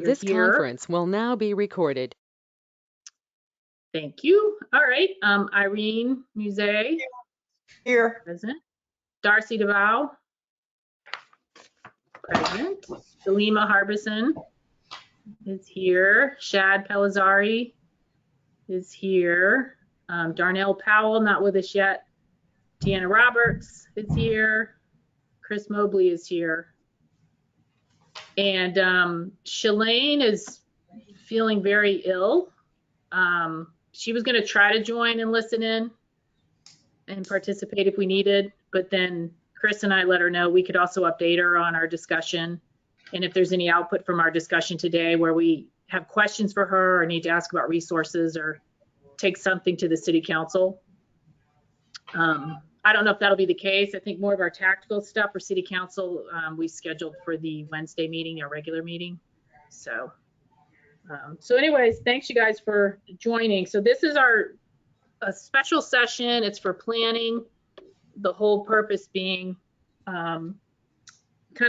You're This here. conference will now be recorded. Thank you. All right. Irene Musée, Here. present. Darcy DeVow, present. Salima Harbison is here. Shad Pellizzari is here. Darnell Powell, not with us yet. Deanna Roberts is here. Chris Mobley is here. And Shalane is feeling very ill. She was going to try to join and listen in and participate if we needed, but then Chris and I let her know we could also update her on our discussion. And if there's any output from our discussion today where we have questions for her or need to ask about resources or take something to the city council. I don't know if that'll be the case. I think more of our tactical stuff for city council, we scheduled for the Wednesday meeting, our regular meeting. So anyways, thanks you guys for joining. So this is a special session. It's for planning. The whole purpose being kind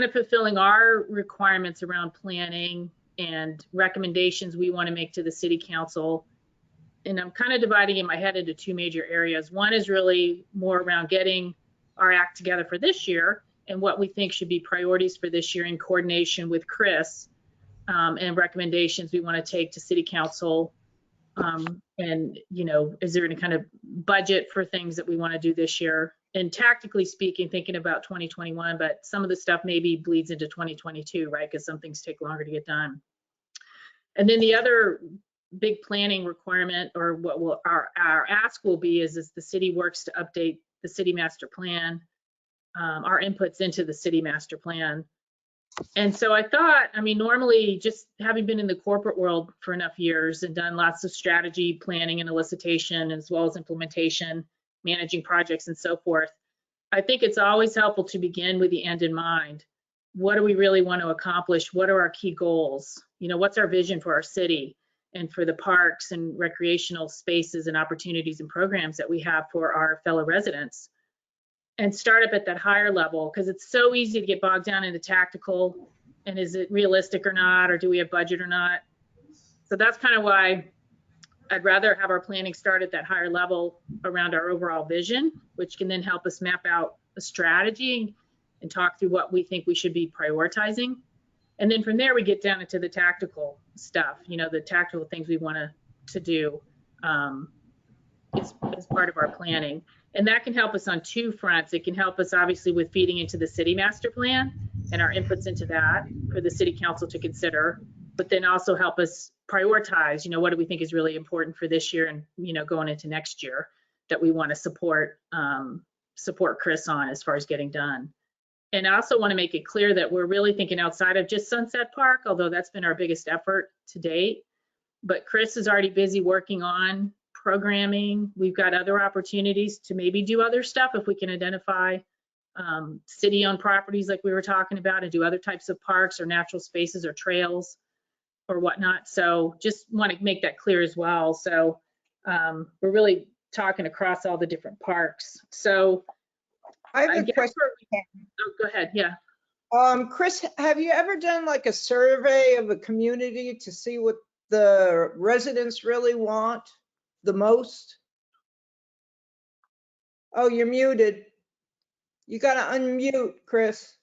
of fulfilling our requirements around planning and recommendations we want to make to the city council. And I'm kind of dividing in my head into two major areas. One is really more around getting our act together for this year and what we think should be priorities for this year in coordination with Chris, and recommendations we want to take to city council. And, you know, is there any kind of budget for things that we want to do this year? And tactically speaking, thinking about 2021, but some of the stuff maybe bleeds into 2022, right? Because some things take longer to get done. And then the other big planning requirement, or what will our ask will be, is as the city works to update the city master plan, our inputs into the city master plan. And so I thought, I mean, normally just having been in the corporate world for enough years and done lots of strategy planning and elicitation, as well as implementation, managing projects and so forth, I think it's always helpful to begin with the end in mind. What do we really want to accomplish? What are our key goals? You know, what's our vision for our city and for the parks and recreational spaces and opportunities and programs that we have for our fellow residents? And start up at that higher level, because it's so easy to get bogged down into tactical and is it realistic or not, or do we have budget or not? So that's kind of why I'd rather have our planning start at that higher level around our overall vision, which can then help us map out a strategy and talk through what we think we should be prioritizing. And then from there, we get down into the tactical stuff, you know, the tactical things we want to do as part of our planning. And that can help us on two fronts. It can help us obviously with feeding into the city master plan and our inputs into that for the city council to consider, but then also help us prioritize, you know, what do we think is really important for this year and, you know, going into next year that we want to support Chris on as far as getting done. And I also want to make it clear that we're really thinking outside of just Sunset Park, although that's been our biggest effort to date. But Chris is already busy working on programming. We've got other opportunities to maybe do other stuff if we can identify city-owned properties like we were talking about, and do other types of parks or natural spaces or trails or whatnot. So just want to make that clear as well. So we're really talking across all the different parks. So I have a question. Oh, go ahead. Yeah. Chris, have you ever done like a survey of a community to see what the residents really want the most? Oh, you're muted. You gotta unmute, Chris.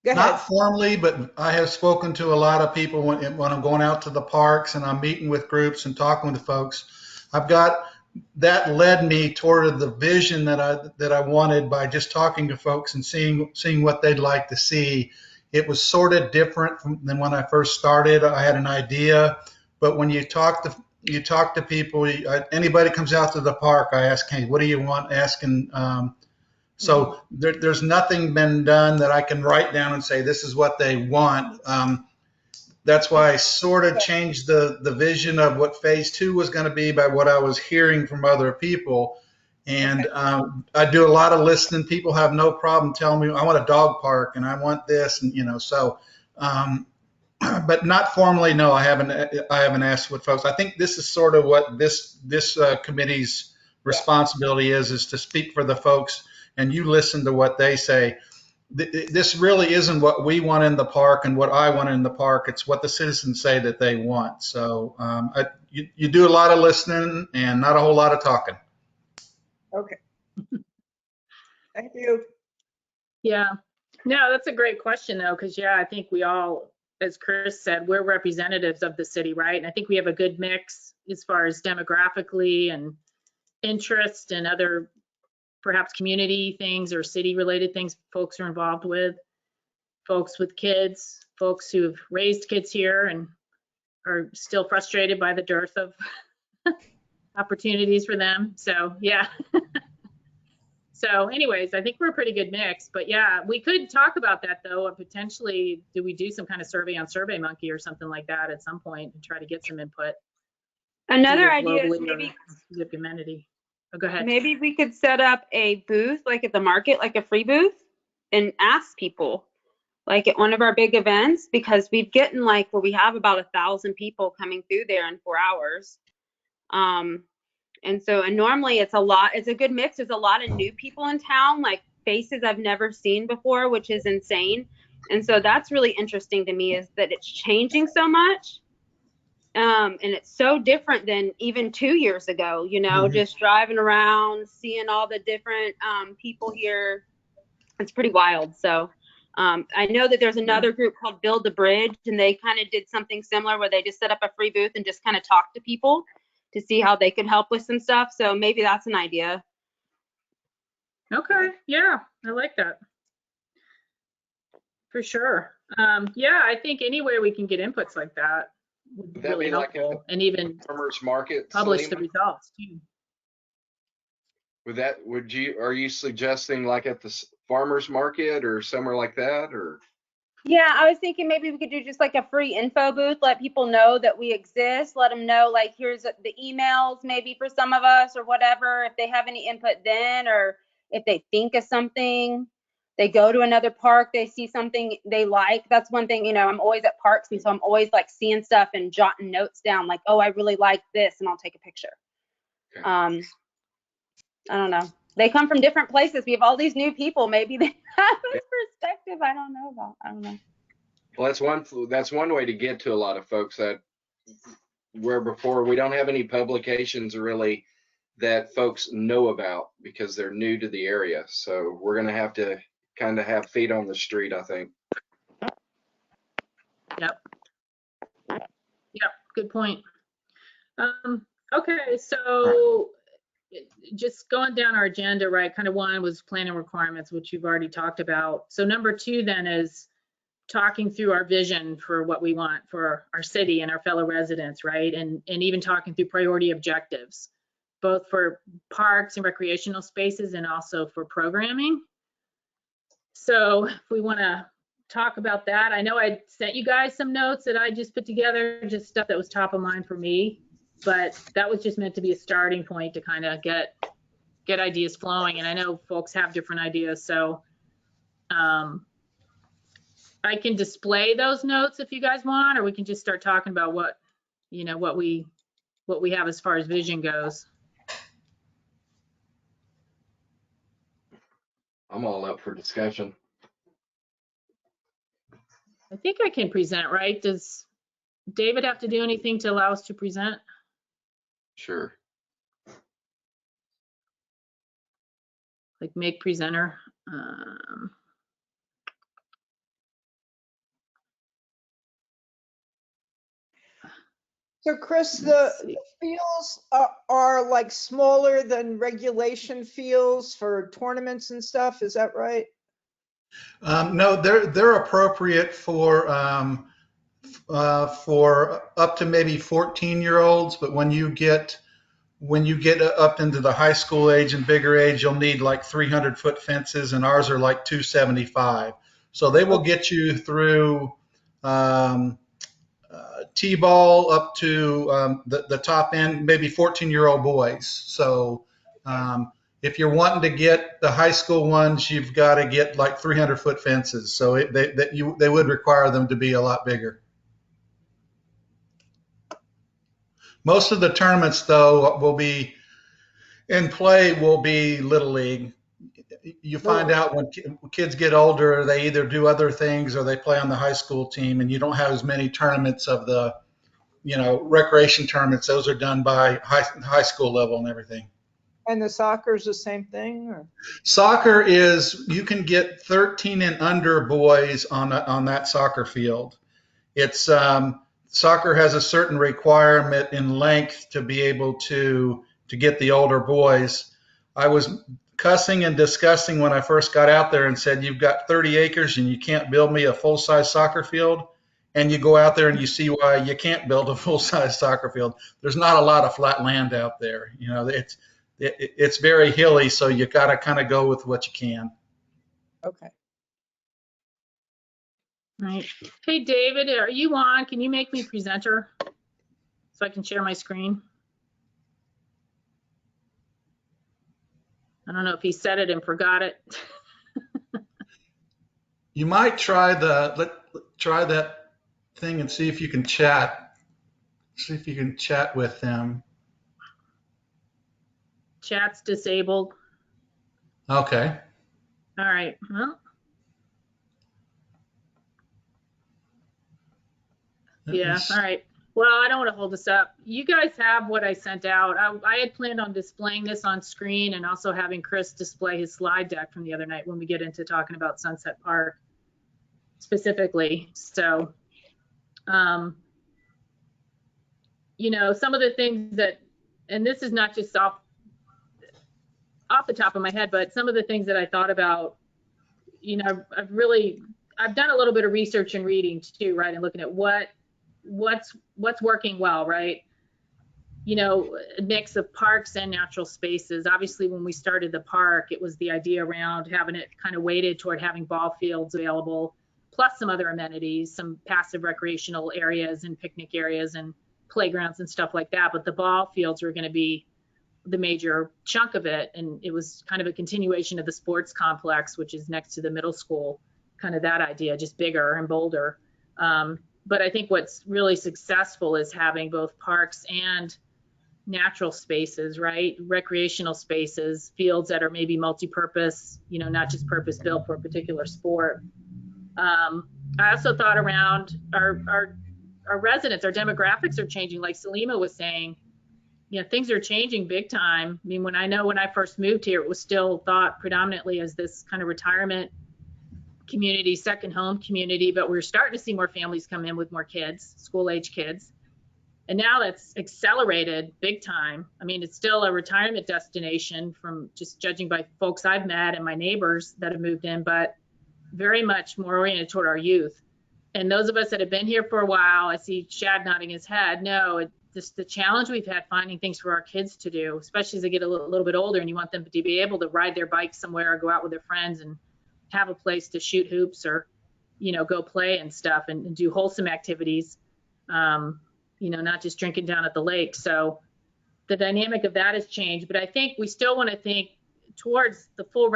Go ahead. Not formally, but I have spoken to a lot of people when I'm going out to the parks and I'm meeting with groups and talking with folks. That led me toward the vision that I wanted by just talking to folks and seeing what they'd like to see. It was sort of different than when I first started. I had an idea, but when you talk to people, anybody comes out to the park, I ask, hey, what do you want? So there's nothing been done that I can write down and say, this is what they want. That's why I sort of changed the vision of what phase 2 was going to be by what I was hearing from other people. And I do a lot of listening. People have no problem telling me, I want a dog park and I want this, and but not formally, no, I haven't asked what folks. I think this is sort of what this committee's responsibility is to speak for the folks, and you listen to what they say. this really isn't what we want in the park and what I want in the park. It's what the citizens say that they want. So you do a lot of listening and not a whole lot of talking. Okay. Thank you. Yeah. No, that's a great question though, because yeah, I think we all, as Chris said, we're representatives of the city, right? And I think we have a good mix as far as demographically and interest and other perhaps community things or city related things folks are involved with, folks with kids, folks who've raised kids here and are still frustrated by the dearth of opportunities for them. So yeah. So anyways, I think we're a pretty good mix, but yeah, we could talk about that though, and potentially do we do some kind of survey on SurveyMonkey or something like that at some point and try to get some input? Another either idea is globally or maybe the community. Oh, go ahead. maybe we could set up a booth like at the market, like a free booth, and ask people like at one of our big events, because we've gotten like where we have about 1,000 people coming through there in 4 hours. And normally it's a good mix. There's a lot of new people in town, like faces I've never seen before, which is insane. And so that's really interesting to me, is that it's changing so much. And it's so different than even 2 years ago, just driving around, seeing all the different people here. It's pretty wild. So I know that there's another group called Build the Bridge, and they kind of did something similar where they just set up a free booth and just kind of talked to people to see how they could help with some stuff. So maybe that's an idea. Okay, yeah, I like that. For sure. Yeah, I think any way we can get inputs like that would be Would that really be like helpful, and even farmers market? publish the Selena? results too. Are you suggesting like at the farmers market or somewhere like that, or? Yeah, I was thinking maybe we could do just like a free info booth, let people know that we exist, let them know like here's the emails maybe for some of us or whatever, if they have any input then, or if they think of something, they go to another park, they see something they like. That's one thing, I'm always at parks, and so I'm always like seeing stuff and jotting notes down like, oh, I really like this, and I'll take a picture. Okay. I don't know. They come from different places. We have all these new people. Maybe they have a perspective I don't know about. I don't know. Well, that's one way to get to a lot of folks that where before we don't have any publications really that folks know about because they're new to the area. So we're going to have to kind of have feet on the street, I think. Yep. Good point. Okay, so just going down our agenda, right? Kind of one was planning requirements, which you've already talked about. So number 2 then is talking through our vision for what we want for our city and our fellow residents, right? And even talking through priority objectives, both for parks and recreational spaces and also for programming. So if we want to talk about that, I know I sent you guys some notes that I just put together, just stuff that was top of mind for me, but that was just meant to be a starting point to kind of get ideas flowing. And I know folks have different ideas, so I can display those notes if you guys want, or we can just start talking about what we have as far as vision goes. I'm all up for discussion. I think I can present, right? Does David have to do anything to allow us to present? Sure. Like make presenter. So Chris, the fields are like smaller than regulation fields for tournaments and stuff. Is that right? No, they're appropriate for up to maybe 14-year-olds, but when you get up into the high school age and bigger age, you'll need like 300-foot fences, and ours are like 275. So they will get you through T-ball up to the top end, maybe 14-year-old boys. So if you're wanting to get the high school ones, you've got to get like 300-foot fences. So they would require them to be a lot bigger. Most of the tournaments, though, will be Little League. you find out when kids get older, they either do other things or they play on the high school team, and you don't have as many tournaments of the, recreation tournaments. Those are done by high school level and everything. And the soccer's the same thing? Or? Soccer is, you can get 13 and under boys on that soccer field. It's soccer has a certain requirement in length to be able to get the older boys. I was cussing and discussing when I first got out there and said, you've got 30 acres and you can't build me a full-size soccer field. And you go out there and you see why you can't build a full-size soccer field. There's not a lot of flat land out there. It's very hilly, so you got to kind of go with what you can. Okay. Right. Hey, David, are you on? Can you make me presenter so I can share my screen? I don't know if he said it and forgot it. You might try try that thing and see if you can chat. See if you can chat with them. Chat's disabled. Okay. All right. Well, yeah. All right. Well, I don't want to hold this up. You guys have what I sent out. I had planned on displaying this on screen and also having Chris display his slide deck from the other night when we get into talking about Sunset Park specifically. So, some of the things that, and this is not just off the top of my head, but some of the things that I thought about, I've done a little bit of research and reading too, right? And looking at what's working well, right? A mix of parks and natural spaces. Obviously, when we started the park, it was the idea around having it kind of weighted toward having ball fields available, plus some other amenities, some passive recreational areas and picnic areas and playgrounds and stuff like that. But the ball fields were going to be the major chunk of it. And it was kind of a continuation of the sports complex, which is next to the middle school, kind of that idea, just bigger and bolder. But I think what's really successful is having both parks and natural spaces, right? Recreational spaces, fields that are maybe multi-purpose, not just purpose-built for a particular sport. I also thought around our residents, our demographics are changing. Like Salima was saying, things are changing big time. I mean, when I first moved here, it was still thought predominantly as this kind of retirement community, second home community, but we're starting to see more families come in with more kids, school age kids. And now that's accelerated big time. I mean, it's still a retirement destination from just judging by folks I've met and my neighbors that have moved in, but very much more oriented toward our youth. And those of us that have been here for a while, I see Shad nodding his head. No, just the challenge we've had finding things for our kids to do, especially as they get a little bit older and you want them to be able to ride their bike somewhere or go out with their friends and have a place to shoot hoops or, go play and stuff and do wholesome activities, not just drinking down at the lake. So the dynamic of that has changed, but I think we still want to think towards the full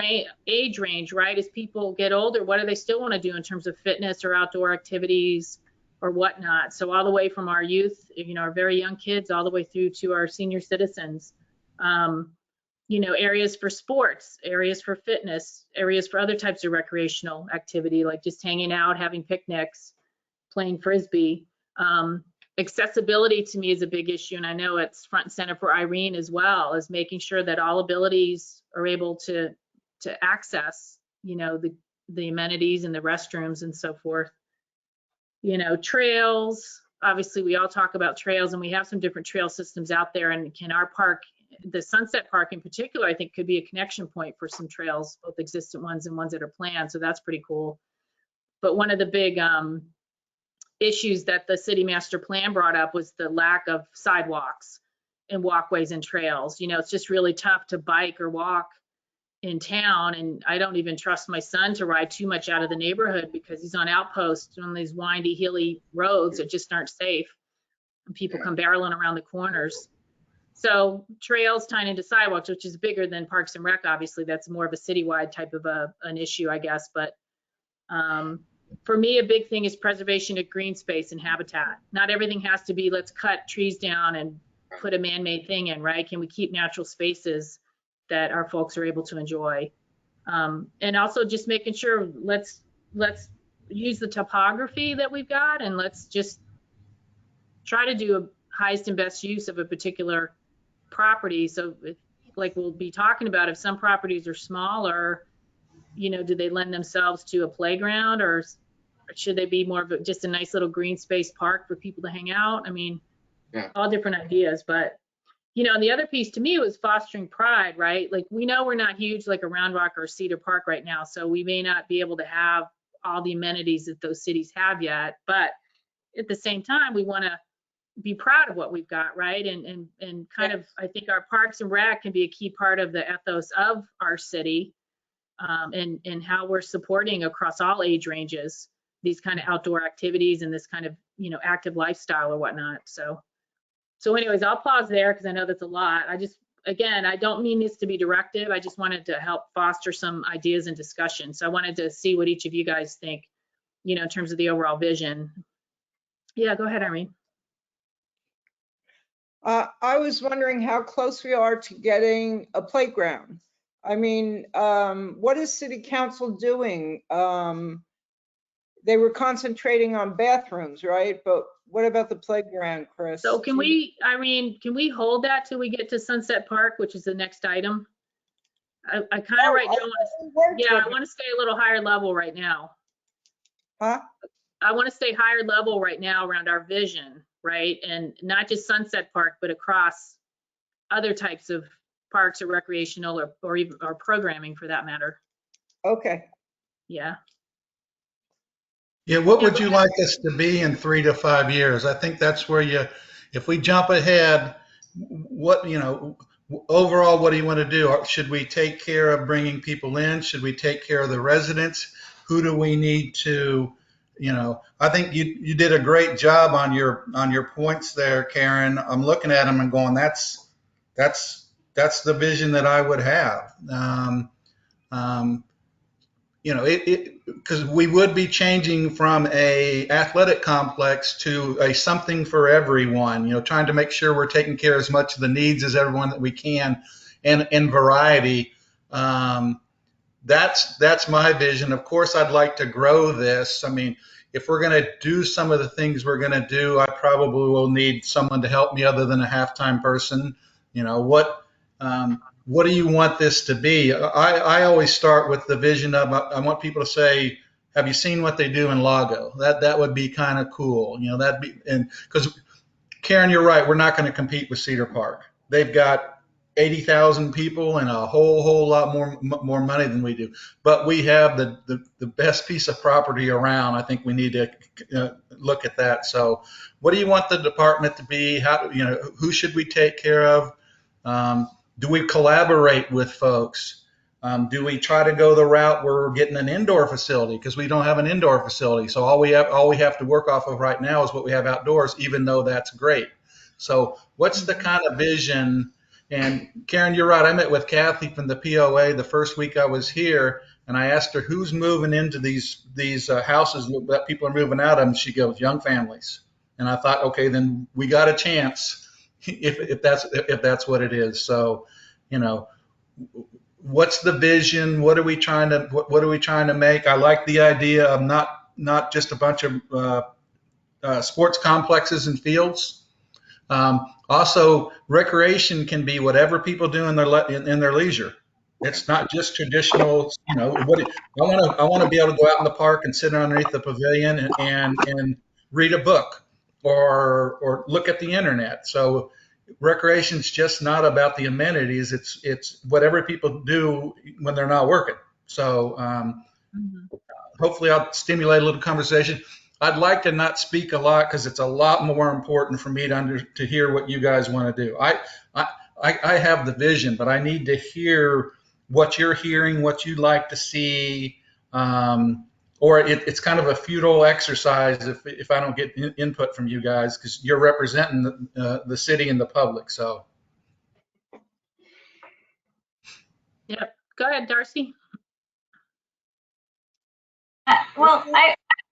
age range, right? As people get older, what do they still want to do in terms of fitness or outdoor activities or whatnot? So all the way from our youth, our very young kids, all the way through to our senior citizens, areas for sports, areas for fitness, areas for other types of recreational activity, like just hanging out, having picnics, playing Frisbee. Accessibility to me is a big issue. And I know it's front and center for Irene as well, is making sure that all abilities are able to access, the amenities and the restrooms and so forth. Trails, obviously we all talk about trails and we have some different trail systems out there, and can our park, the Sunset Park in particular, I think could be a connection point for some trails, both existent ones and ones that are planned. So that's pretty cool. But one of the big issues that the city master plan brought up was the lack of sidewalks and walkways and trails. It's just really tough to bike or walk in town. And I don't even trust my son to ride too much out of the neighborhood because he's on outposts on these windy, hilly roads that just aren't safe. And people come barreling around the corners. So trails tying into sidewalks, which is bigger than Parks and Rec, obviously. That's more of a citywide type of an issue, I guess. But for me, a big thing is preservation of green space and habitat. Not everything has to be, let's cut trees down and put a man-made thing in, right? Can we keep natural spaces that our folks are able to enjoy? And also just making sure, let's use the topography that we've got, and let's just try to do a highest and best use of a particular property. So like we'll be talking about, if some properties are smaller, do they lend themselves to a playground, or should they be more of just a nice little green space park for people to hang out? I mean, Yeah. all different ideas, but and the other piece to me was fostering pride, right? Like, we know we're not huge like a Round Rock or Cedar Park right now, so we may not be able to have all the amenities that those cities have yet, but at the same time, we want to be proud of what we've got, right? And kind of, I think our Parks and Rec can be a key part of the ethos of our city, and how we're supporting across all age ranges these kind of outdoor activities and this kind of active lifestyle or whatnot. So anyways, I'll pause there because I know that's a lot. Again, I don't mean this to be directive. I just wanted to help foster some ideas and discussion. So I wanted to see what each of you guys think, in terms of the overall vision. Yeah, go ahead, Irene. I was wondering how close we are to getting a playground. I mean, what is city council doing? They were concentrating on bathrooms, right? But what about the playground, Chris? So Irene, can we hold that till we get to Sunset Park, which is the next item? I kind of right now I want to stay a little higher level right now. Huh? I want to stay higher level right now around our vision, right? And not just Sunset Park, but across other types of parks or recreational or even or programming for that matter. Okay. Yeah. Yeah, what would you like us to be in 3 to 5 years? I think that's where if we jump ahead, what, overall, what do you want to do? Should we take care of bringing people in? Should we take care of the residents? Who do we need to, I think you did a great job on your points there, Karen. I'm looking at them and going, that's the vision that I would have. Because we would be changing from a athletic complex to a something for everyone, trying to make sure we're taking care of as much of the needs as everyone that we can, and in variety. That's my vision. Of course, I'd like to grow this. I mean, if we're going to do some of the things we're going to do, I probably will need someone to help me other than a half-time person. What do you want this to be? I always start with the vision of, I want people to say, have you seen what they do in Lago? That would be kind of cool. And because Karen, you're right, we're not going to compete with Cedar Park. They've got 80,000 people and a whole lot more money than we do. But we have the best piece of property around. I think we need to look at that. So what do you want the department to be? Who should we take care of? Do we collaborate with folks? Do we try to go the route where we're getting an indoor facility, because we don't have an indoor facility? So all we have to work off of right now is what we have outdoors, even though that's great. So what's the kind of vision? And Karen, you're right. I met with Kathy from the POA the first week I was here, and I asked her who's moving into these houses that people are moving out of, and she goes, young families. And I thought, okay, then we got a chance if that's what it is. So, what's the vision? What are we trying to make? I like the idea of not just a bunch of sports complexes and fields. Also, recreation can be whatever people do in their leisure. It's not just traditional. I want to be able to go out in the park and sit underneath the pavilion and read a book or look at the internet. So recreation's just not about the amenities. It's whatever people do when they're not working. So hopefully I'll stimulate a little conversation. I'd like to not speak a lot because it's a lot more important for me to hear what you guys want to do. I have the vision, but I need to hear what you're hearing, what you'd like to see, or it's kind of a futile exercise if I don't get input from you guys, because you're representing the city and the public. So. Yep. Go ahead, Darcy. Well,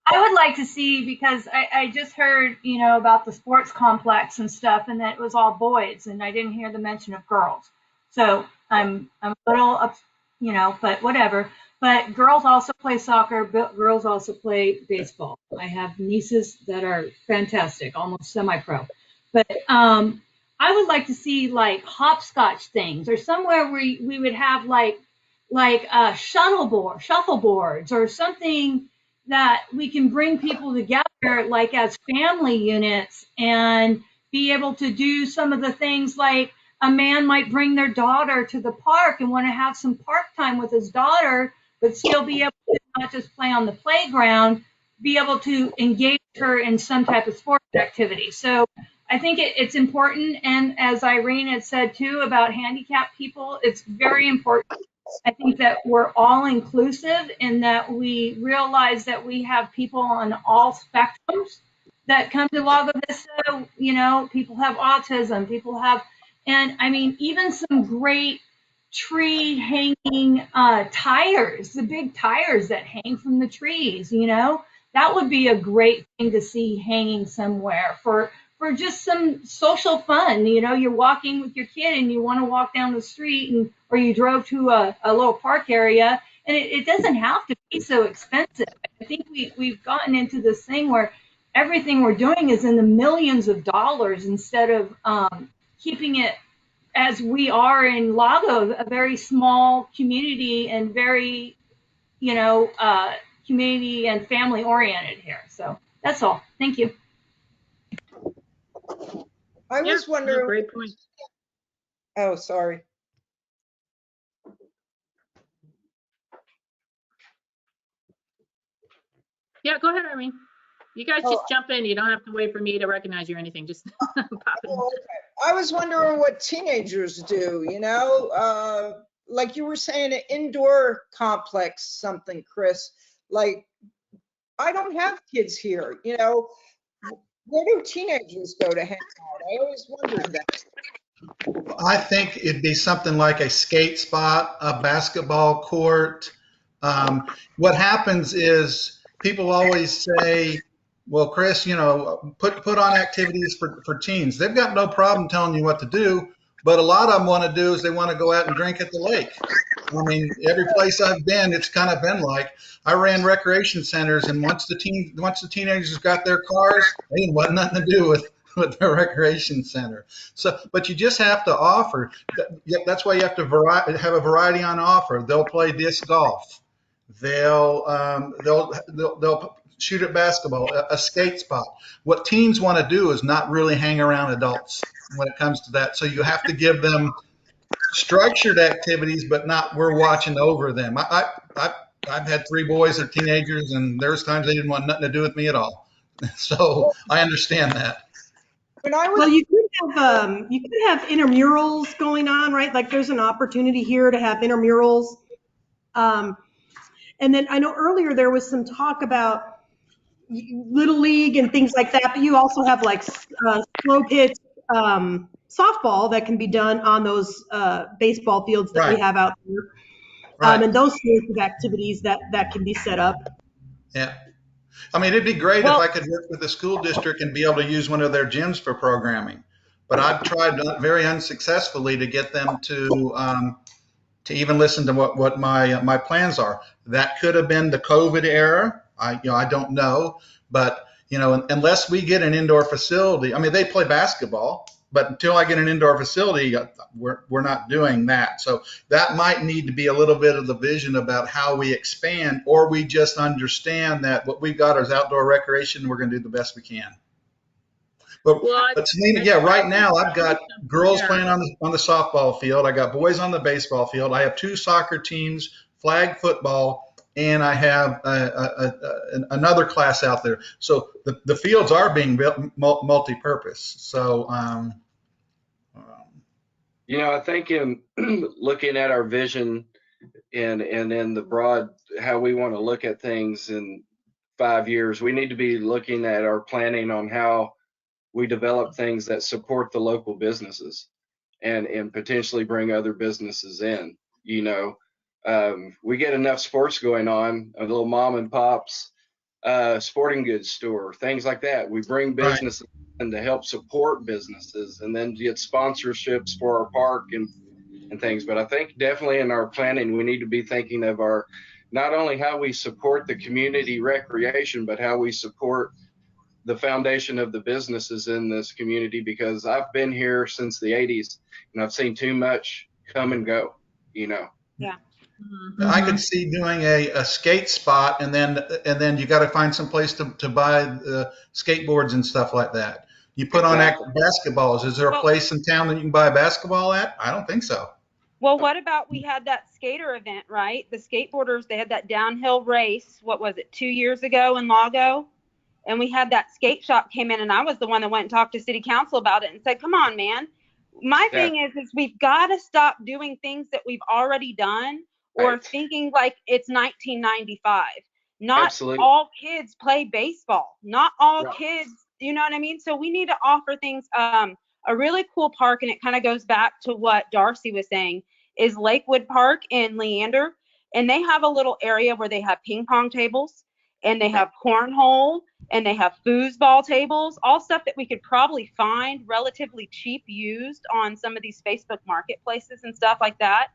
I would like to see, because I just heard, about the sports complex and stuff, and that it was all boys, and I didn't hear the mention of girls. So I'm a little you know, but whatever. But girls also play soccer, but girls also play baseball. I have nieces that are fantastic, almost semi-pro. But I would like to see like hopscotch things, or somewhere where we would have like shuffleboards or something that we can bring people together like as family units and be able to do some of the things like a man might bring their daughter to the park and want to have some park time with his daughter, but still be able to not just play on the playground, be able to engage her in some type of sports activity. So I think it's important. And as Irene had said too about handicapped people, it's very important. I think that we're all inclusive and that we realize that we have people on all spectrums that come to Lago Vista. You know, people have autism, people have, and I mean, even some great tree hanging tires, the big tires that hang from the trees, you know, that would be a great thing to see hanging somewhere for just some social fun. You know, you're walking with your kid and you want to walk down the street, and or you drove to a little park area, and it doesn't have to be so expensive. I think we've gotten into this thing where everything we're doing is in the millions of dollars instead of keeping it as we are in Lago, a very small community and very, you know, community and family oriented here. So that's all. Thank you. I was No, wondering, great point. oh, sorry. Yeah, go ahead, Irene. You guys just jump in. You don't have to wait for me to recognize you or anything. Just pop in. Oh, okay. I was wondering what teenagers do, you know, like you were saying, an indoor complex, something, Chris. Like, I don't have kids here, you know. Where do teenagers go to hang out? I always wondered that. I think it'd be something like a skate spot, a basketball court. What happens is people always say, well, Chris, you know, put on activities for teens. They've got no problem telling you what to do, but a lot of them want to do is they want to go out and drink at the lake. I mean, every place I've been, it's kind of been like I ran recreation centers, and once the teenagers got their cars, they didn't want nothing to do with their recreation center. So, but you just have to offer. That's why you have to have a variety on offer. They'll play disc golf. They'll shoot at basketball, a skate spot. What teens want to do is not really hang around adults when it comes to that. So you have to give them structured activities, but not we're watching over them. I've had 3 boys that are teenagers, and there's times they didn't want nothing to do with me at all. So I understand that. When I was, Well, you could have intramurals going on, right? Like there's an opportunity here to have intramurals. And then I know earlier there was some talk about Little League and things like that, but you also have like slow pitch softball that can be done on those baseball fields that we have out there. Right. And those sorts of activities that can be set up. Yeah. I mean, it'd be great if I could work with the school district and be able to use one of their gyms for programming. But I've tried very unsuccessfully to get them to even listen to what my plans are. That could have been the COVID era. I don't know, but you know, unless we get an indoor facility, I mean, they play basketball, but until I get an indoor facility, we're not doing that. So that might need to be a little bit of the vision about how we expand, or we just understand that what we've got is outdoor recreation. And we're going to do the best we can. But to me, yeah, right now I've got girls playing on the softball field. I got boys on the baseball field. I have 2 soccer teams, flag football, and I have another class out there. So the fields are being built multi-purpose. So, you know, I think in looking at our vision and in the broad, how we want to look at things in 5 years, we need to be looking at our planning on how we develop things that support the local businesses and potentially bring other businesses in. You know, we get enough sports going on, a little mom and pops, sporting goods store, things like that. We bring businesses in to help support businesses, and then get sponsorships for our park and things. But I think definitely in our planning, we need to be thinking of our, not only how we support the community recreation, but how we support the foundation of the businesses in this community, because I've been here since the 80s and I've seen too much come and go, you know. Yeah. I could see doing a skate spot, and then you got to find some place to buy skateboards and stuff like that. You put on basketballs. Is there a place in town that you can buy a basketball at? I don't think so. Well, what about, we had that skater event, right? The skateboarders, they had that downhill race. What was it, 2 years ago in Lago? And we had that skate shop came in, and I was the one that went and talked to city council about it and said, come on, man. My thing is we've got to stop doing things that we've already done, or thinking like it's 1995. Not Absolutely. all kids play baseball. Not all kids, you know what I mean? So we need to offer things. A really cool park, and it kind of goes back to what Darcy was saying, is Lakewood Park in Leander. And they have a little area where they have ping pong tables, and they have cornhole, and they have foosball tables, all stuff that we could probably find relatively cheap used on some of these Facebook marketplaces and stuff like that.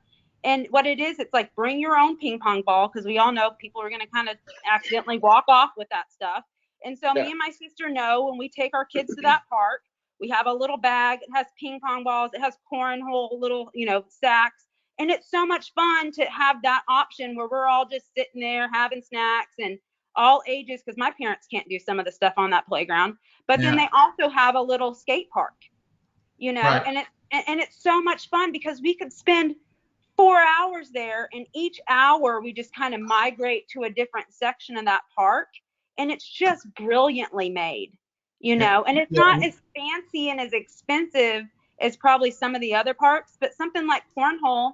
And what it is, it's like, bring your own ping pong ball, because we all know people are going to kind of accidentally walk off with that stuff. And so me and my sister know, when we take our kids to that park, we have a little bag. It has ping pong balls. It has cornhole, little, sacks. And it's so much fun to have that option where we're all just sitting there having snacks, and all ages, because my parents can't do some of the stuff on that playground. But then they also have a little skate park, and it's so much fun, because we could spend 4 hours there, and each hour we just kind of migrate to a different section of that park, and it's just brilliantly made, and it's not as fancy and as expensive as probably some of the other parks, but something like cornhole.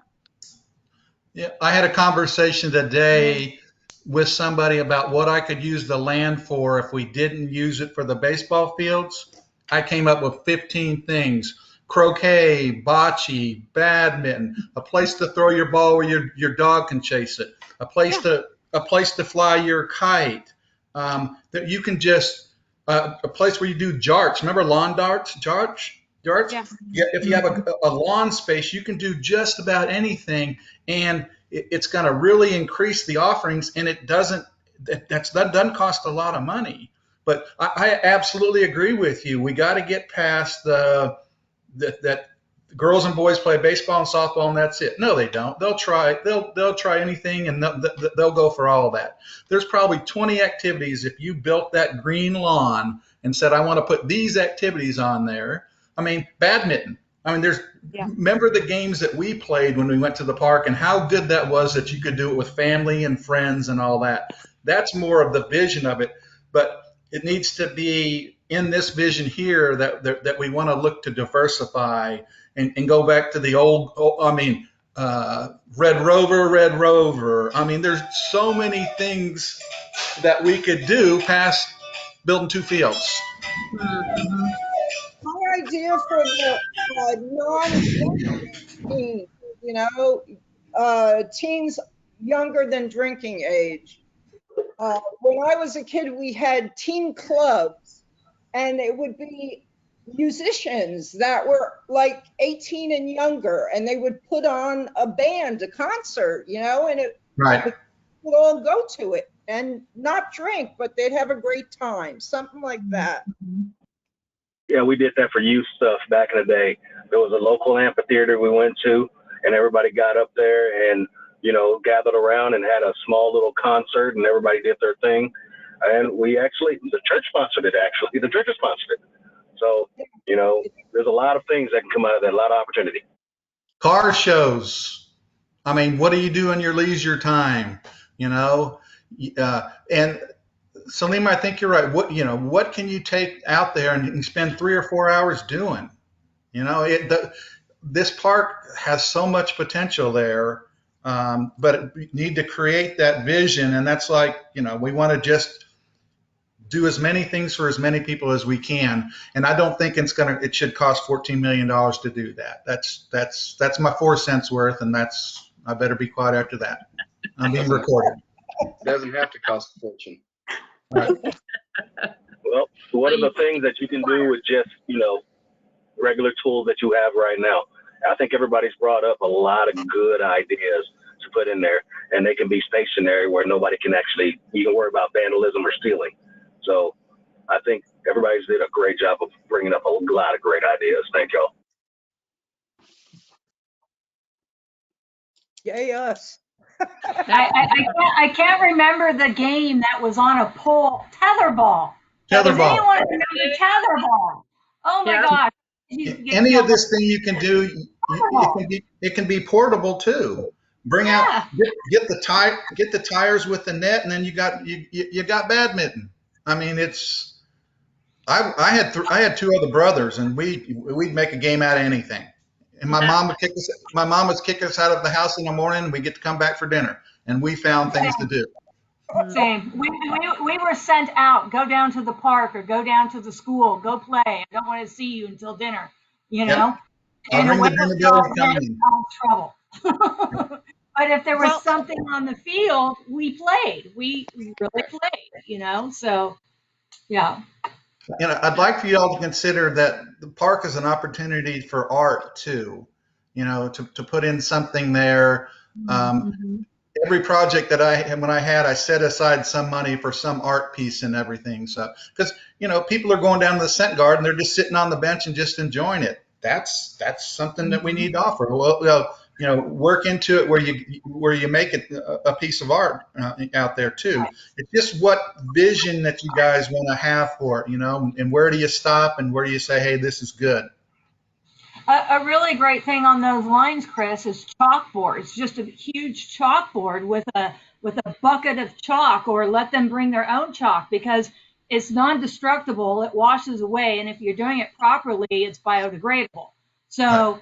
Yeah, I had a conversation today with somebody about what I could use the land for if we didn't use it for the baseball fields. I came up with 15 things: croquet, bocce, badminton, a place to throw your ball where your dog can chase it, a place to fly your kite, that you can just a place where you do jarts. Remember lawn darts? Jarts? Yeah, if you have a lawn space, you can do just about anything, and it's going to really increase the offerings, and that doesn't cost a lot of money. But I absolutely agree with you. We got to get past that girls and boys play baseball and softball and that's it. No, they don't. They'll try anything, and they'll go for all of that. There's probably 20 activities. If you built that green lawn and said, I want to put these activities on there. I mean, badminton. I mean, remember the games that we played when we went to the park, and how good that was, that you could do it with family and friends and all that. That's more of the vision of it, but it needs to be in this vision here that we want to look to diversify and go back to the old, Red Rover. I mean, there's so many things that we could do past building 2 fields. My idea for the non-drinking teens, teens younger than drinking age. When I was a kid, we had teen clubs, and it would be musicians that were like 18 and younger, and they would put on a band, a concert, and it would all go to it and not drink, but they'd have a great time, something like that. Yeah, we did that for youth stuff back in the day. There was a local amphitheater we went to, and everybody got up there and, gathered around and had a small little concert, and everybody did their thing. And the church sponsored it, actually. The church sponsored it. So, there's a lot of things that can come out of that, a lot of opportunity. Car shows. I mean, what do you do in your leisure time? And Salima, I think you're right. What can you take out there and spend 3 or 4 hours doing? This park has so much potential there, but we need to create that vision. And that's like, we want to just do as many things for as many people as we can. And I don't think it should cost $14 million to do that. That's my 4 cents worth. And I better be quiet after that. I'm being recorded. Doesn't have to cost a fortune. Right. Well, one of the things that you can do with just, regular tools that you have right now, I think everybody's brought up a lot of good ideas to put in there, and they can be stationary where nobody can actually, you can worry about vandalism or stealing. So I think everybody's did a great job of bringing up a lot of great ideas. Thank y'all. Yay, us. I can't remember the game that was on a pole. Tetherball. Does Tetherball. anyone remember tetherball? Oh my Yeah. gosh. Any of this thing you can do, it can be portable too. Bring out, get the tires with the net, and then you got badminton. I mean, it's I had two other brothers, and we'd make a game out of anything. And my mom would kick us out of the house in the morning, and we get to come back for dinner, and we found things to do. Same. We were sent out. Go down to the park or go down to the school. Go play. I don't want to see you until dinner. You know. I'll ring the dinner bell and come in. Trouble. But if there was something on the field, we played. We really played. You know. So, yeah. You know, I'd like for you all to consider that the park is an opportunity for art too. You know, to put in something there. Every project that I set aside some money for some art piece and everything. So, because you know, people are going down to the scent garden, they're just sitting on the bench and just enjoying it. That's something that we need to offer. Well, you know, work into it where you make it a piece of art out there too. It's just what vision that you guys want to have for it, you know, and where do you stop and where do you say, hey, this is good. A really great thing on those lines, Chris, is chalkboards. Just a huge chalkboard with a bucket of chalk, or let them bring their own chalk because it's non-destructible. It washes away, and if you're doing it properly, it's biodegradable. So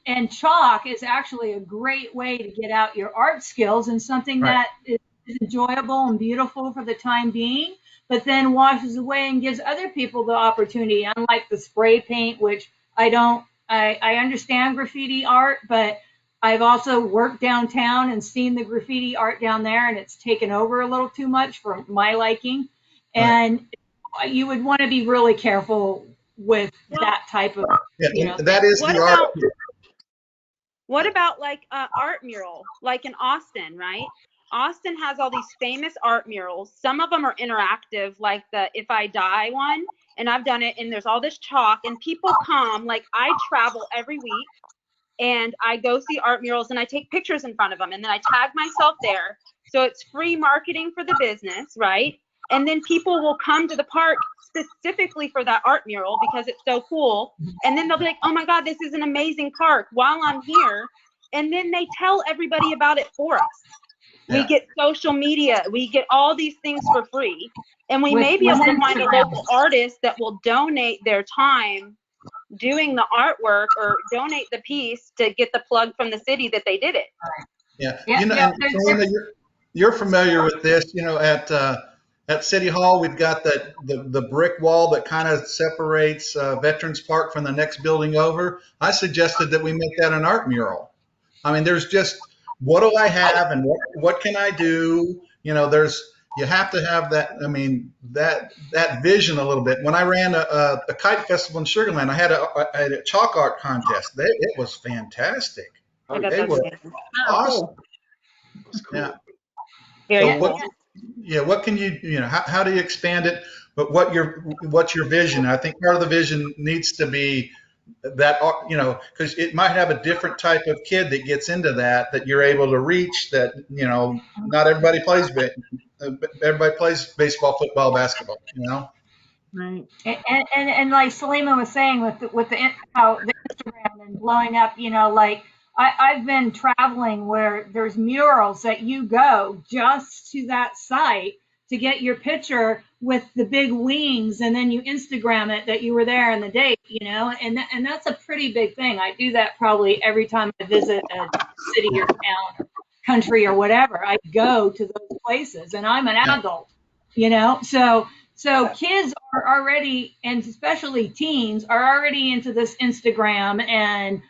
and chalk is actually a great way to get out your art skills and something that is enjoyable and beautiful for the time being, but then washes away and gives other people the opportunity, unlike the spray paint, which I understand graffiti art, but I've also worked downtown and seen the graffiti art down there, and it's taken over a little too much for my liking. And you would want to be really careful with that type of, that is the art. What about like art mural, like in Austin, right? Austin has all these famous art murals. Some of them are interactive, like the If I Die one. And I've done it, and there's all this chalk, and people come. Like, I travel every week, and I go see art murals, and I take pictures in front of them, and then I tag myself there. So it's free marketing for the business, right? And then people will come to the park specifically for that art mural because it's so cool. And then they'll be like, oh my God, this is an amazing park while I'm here. And then they tell everybody about it for us. We get social media. We get all these things for free. And we may be able to find a local artist that will donate their time doing the artwork or donate the piece to get the plug from the city that they did it. You know, and Selena, you're familiar with this. You know, at City Hall, we've got the brick wall that kind of separates Veterans Park from the next building over. I suggested that we make that an art mural. I mean, there's just, what do I have and what can I do? You know, you have to have that. I mean, that vision a little bit. When I ran a Kite Festival in Sugar Land, I had a chalk art contest. It was fantastic. They were awesome. Cool. So what can you know, how do you expand it? But what's your vision? I think part of the vision needs to be that, you know, because it might have a different type of kid that gets into that you're able to reach, that, you know, not everybody plays baseball, football, basketball, you know. Right. And like Selima was saying with the Instagram and blowing up, you know, like I've been traveling where there's murals that you go just to that site to get your picture with the big wings, and then you Instagram it that you were there in the date, you know, and that's a pretty big thing. I do that probably every time I visit a city or town or country or whatever. I go to those places, and I'm an adult, you know, so kids are already, and especially teens, are already into this Instagram and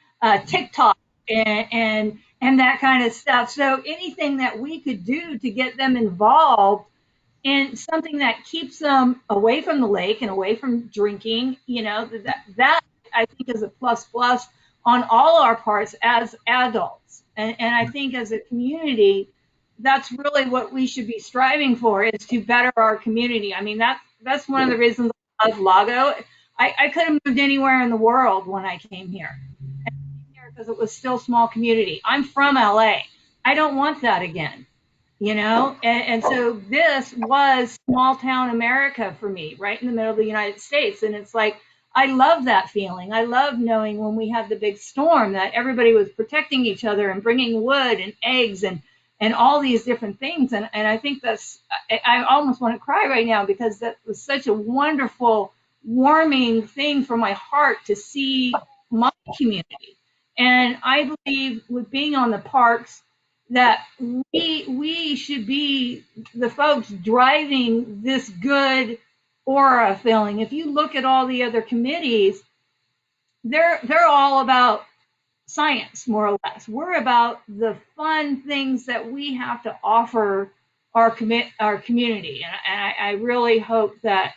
TikTok and that kind of stuff. So anything that we could do to get them involved in something that keeps them away from the lake and away from drinking, you know, that I think is a plus on all our parts as adults. And I think as a community, that's really what we should be striving for, is to better our community. I mean, that's one of the reasons I love Lago. I could have moved anywhere in the world when I came here. I came here because it was still a small community. I'm from LA. I don't want that again, you know? And so this was small town America for me, right in the middle of the United States. And it's like, I love that feeling. I love knowing when we had the big storm that everybody was protecting each other and bringing wood and eggs and all these different things. And I think I almost want to cry right now, because that was such a wonderful, warming thing for my heart to see my community. And I believe with being on the parks that we should be the folks driving this good aura feeling. If you look at all the other committees, they're all about science, more or less. We're about the fun things that we have to offer our community, and I really hope that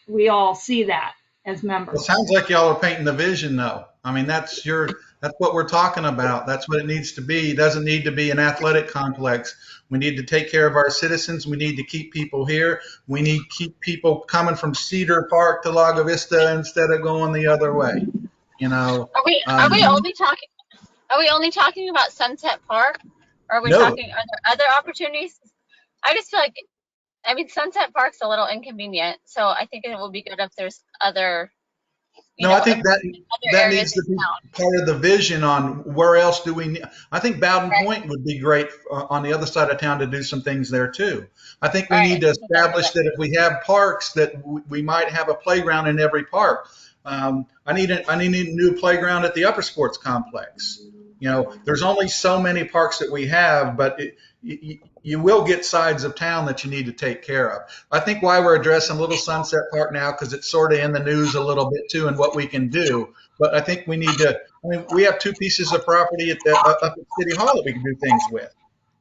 we all see that as members. Well, it sounds like y'all are painting the vision, though. I mean, that's what we're talking about. That's what it needs to be. It doesn't need to be an athletic complex. We need to take care of our citizens. We need to keep people here. We need to keep people coming from Cedar Park to Lago Vista instead of going the other way. You know. Are we only talking? Are we only talking about Sunset Park? Or are we No. talking? Are there other opportunities? I just feel like, I mean, Sunset Park's a little inconvenient, so I think it will be good if there's other. I think that needs to be part of the vision on where else do we need. I think Bowden Point would be great on the other side of town to do some things there too. I think we need to establish that if we have parks, that we might have a playground in every park. I need a new playground at the Upper Sports Complex. You know, there's only so many parks that we have, but you will get sides of town that you need to take care of. I think why we're addressing Little Sunset Park now, because it's sort of in the news a little bit too, and what we can do. But I think we need to. I mean, we have 2 pieces of property up at City Hall that we can do things with.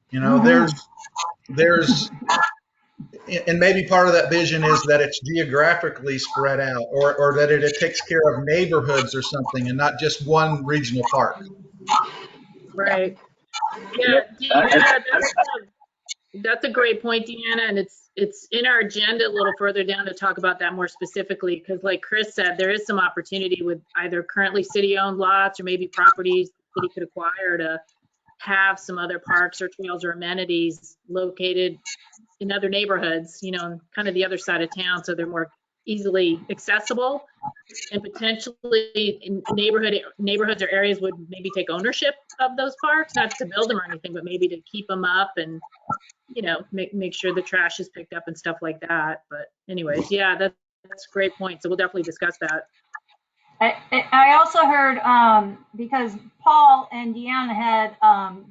You know, there's, and maybe part of that vision is that it's geographically spread out, or that it takes care of neighborhoods or something, and not just one regional park. Right. Yeah, that's a great point, Deanna, and it's in our agenda a little further down to talk about that more specifically, because like Chris said, there is some opportunity with either currently city-owned lots or maybe properties the city could acquire to have some other parks or trails or amenities located in other neighborhoods, you know, kind of the other side of town, so they're more easily accessible, and potentially in neighborhoods or areas would maybe take ownership of those parks, not to build them or anything, but maybe to keep them up and, you know, make sure the trash is picked up and stuff like that. But anyways, yeah, that's a great point. So we'll definitely discuss that. I also heard, because Paul and Deanna had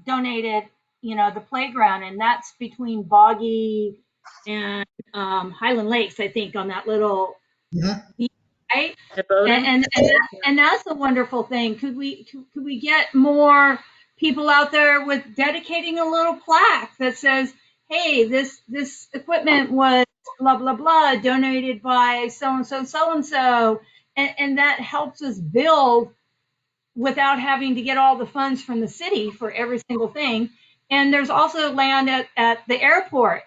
donated, you know, the playground, and that's between Boggy and Highland Lakes, I think, on that little, right? And that's a wonderful thing. Could we get more people out there with dedicating a little plaque that says, hey, this equipment was blah blah blah donated by so and so, and that helps us build without having to get all the funds from the city for every single thing. And there's also land at the airport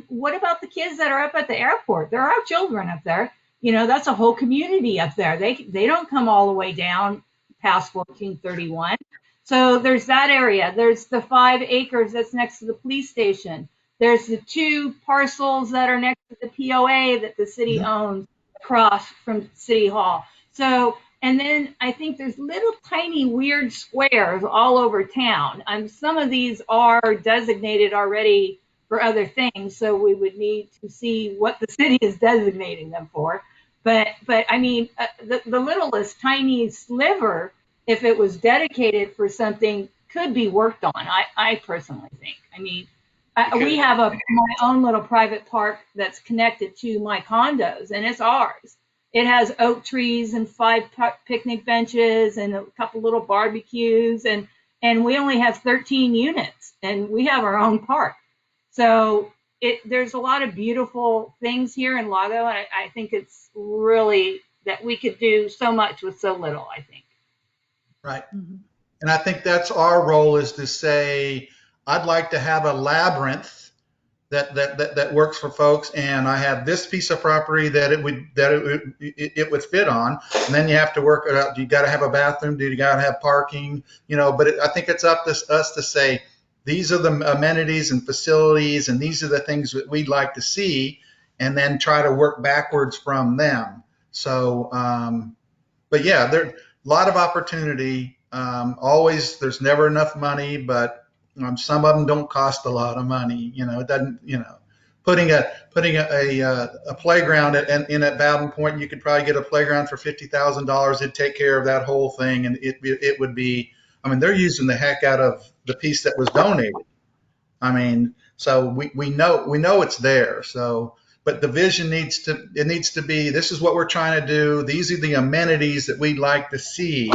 what about the kids that are up at the airport? There are children up there. You know, that's a whole community up there. They don't come all the way down past 1431. So there's that area. There's the 5 acres that's next to the police station. There's the 2 parcels that are next to the POA that the city owns across from City Hall. So, and then I think there's little tiny weird squares all over town. Some of these are designated already for other things, so we would need to see what the city is designating them for. But I mean, the littlest tiny sliver, if it was dedicated for something, could be worked on. I personally think. I mean, we have my own little private park that's connected to my condos, and it's ours. It has oak trees and 5 picnic benches and a couple little barbecues, and we only have 13 units, and we have our own park. So there's a lot of beautiful things here in Lago, and I think it's really that we could do so much with so little, I think. Right. Mhm. And I think that's our role, is to say, I'd like to have a labyrinth that works for folks, and I have this piece of property that it would fit on, and then you have to work it out. Do you got to have a bathroom? Do you got to have parking? But I think it's up to us to say, these are the amenities and facilities, and these are the things that we'd like to see, and then try to work backwards from them. So, but yeah, there a lot of opportunity. Always, there's never enough money, but some of them don't cost a lot of money. It doesn't. Putting a playground in at Bowden Point, you could probably get a playground for $50,000. It'd take care of that whole thing, and it would be. I mean, they're using the heck out of the piece that was donated. I mean, so we know it's there. So, but the vision needs to be, this is what we're trying to do. These are the amenities that we'd like to see.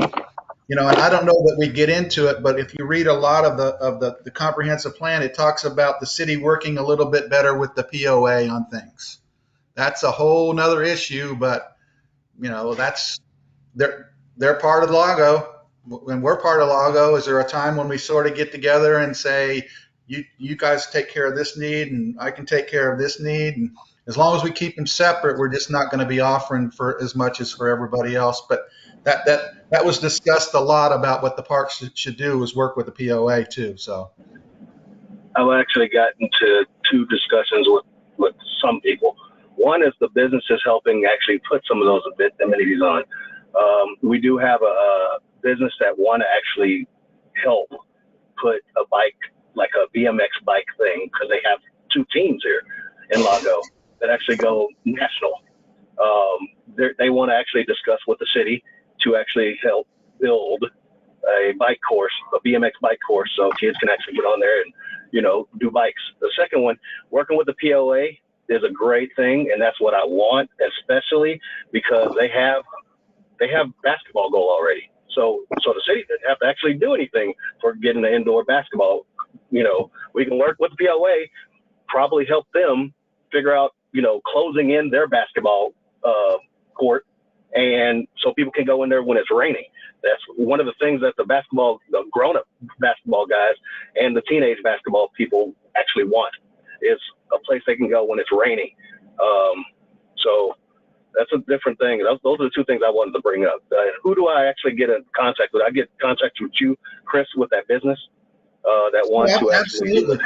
And I don't know that we get into it, but if you read a lot of the comprehensive plan, it talks about the city working a little bit better with the POA on things. That's a whole nother issue, but that's they're part of Lago. When we're part of Lago, is there a time when we sort of get together and say, you guys take care of this need and I can take care of this need? And as long as we keep them separate, we're just not going to be offering for as much as for everybody else. But that was discussed a lot about what the parks should do, is work with the POA too. So I've actually gotten to two discussions with some people. One is the businesses helping actually put some of those amenities on. We do have a business that want to actually help put a bike, like a BMX bike thing, because they have two teams here in Lago that actually go national. They want to actually discuss with the city to actually help build a bike course, a BMX bike course, so kids can actually get on there and, do bikes. The second one, working with the POA is a great thing, and that's what I want, especially because they have basketball goal already. So the city didn't have to actually do anything for getting the indoor basketball. We can work with the POA, probably help them figure out, closing in their basketball court, and so people can go in there when it's raining. That's one of the things that the grown-up basketball guys and the teenage basketball people actually want, is a place they can go when it's raining. So that's a different thing. Those are the two things I wanted to bring up. Who do I actually get in contact with? I get in contact with you, Chris, with that business that wants to actually do it.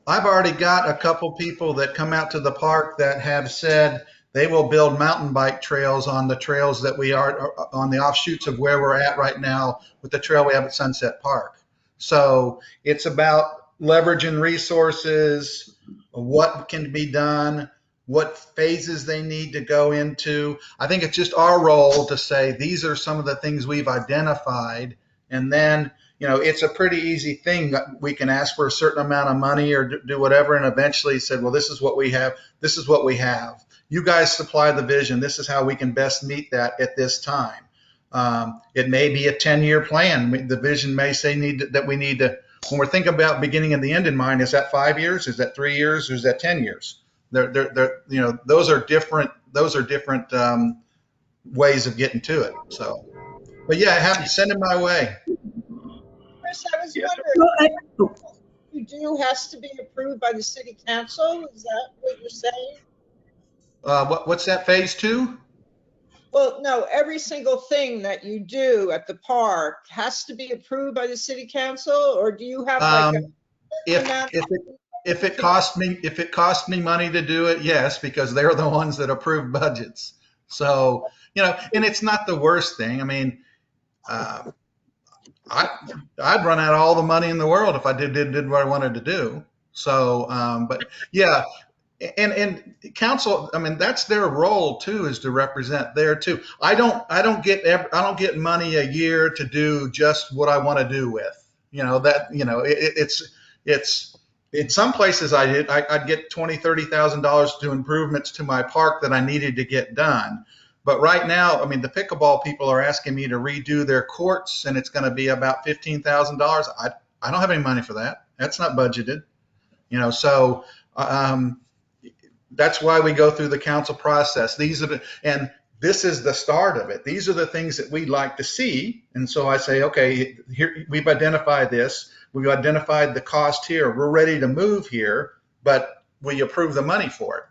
I've already got a couple people that come out to the park that have said they will build mountain bike trails on the trails that we are on, the offshoots of where we're at right now with the trail we have at Sunset Park. So it's about leveraging resources, what can be done, what phases they need to go into. I think it's just our role to say, these are some of the things we've identified, and then it's a pretty easy thing. We can ask for a certain amount of money or do whatever, and eventually said, well, this is what we have. This is what we have. You guys supply the vision. This is how we can best meet that at this time. It may be a 10-year plan. The vision may say that we need to, when we're thinking about beginning and the end in mind, is that 5 years? Is that 3 years? Or is that 10 years? Those are different ways of getting to it. So, but yeah, send it my way. Chris, I was wondering, you do has to be approved by the city council? Is that what you're saying? What's that, phase 2? Well, no, every single thing that you do at the park has to be approved by the city council, or do you have like if it costs me money to do it, yes, because they're the ones that approve budgets. So, and it's not the worst thing. I mean, I'd run out all the money in the world if I did what I wanted to do. So, but yeah, and council, I mean, that's their role too, is to represent there too. I don't get money a year to do just what I want to do with. It's in some places I'd get $20,000-$30,000 to do improvements to my park that I needed to get done. But right now, I mean, the pickleball people are asking me to redo their courts, and it's going to be about $15,000. I don't have any money for that. That's not budgeted. That's why we go through the council process. And this is the start of it. These are the things that we'd like to see. And so I say, okay, here we've identified this. We've identified the cost here. We're ready to move here, but will you approve the money for it?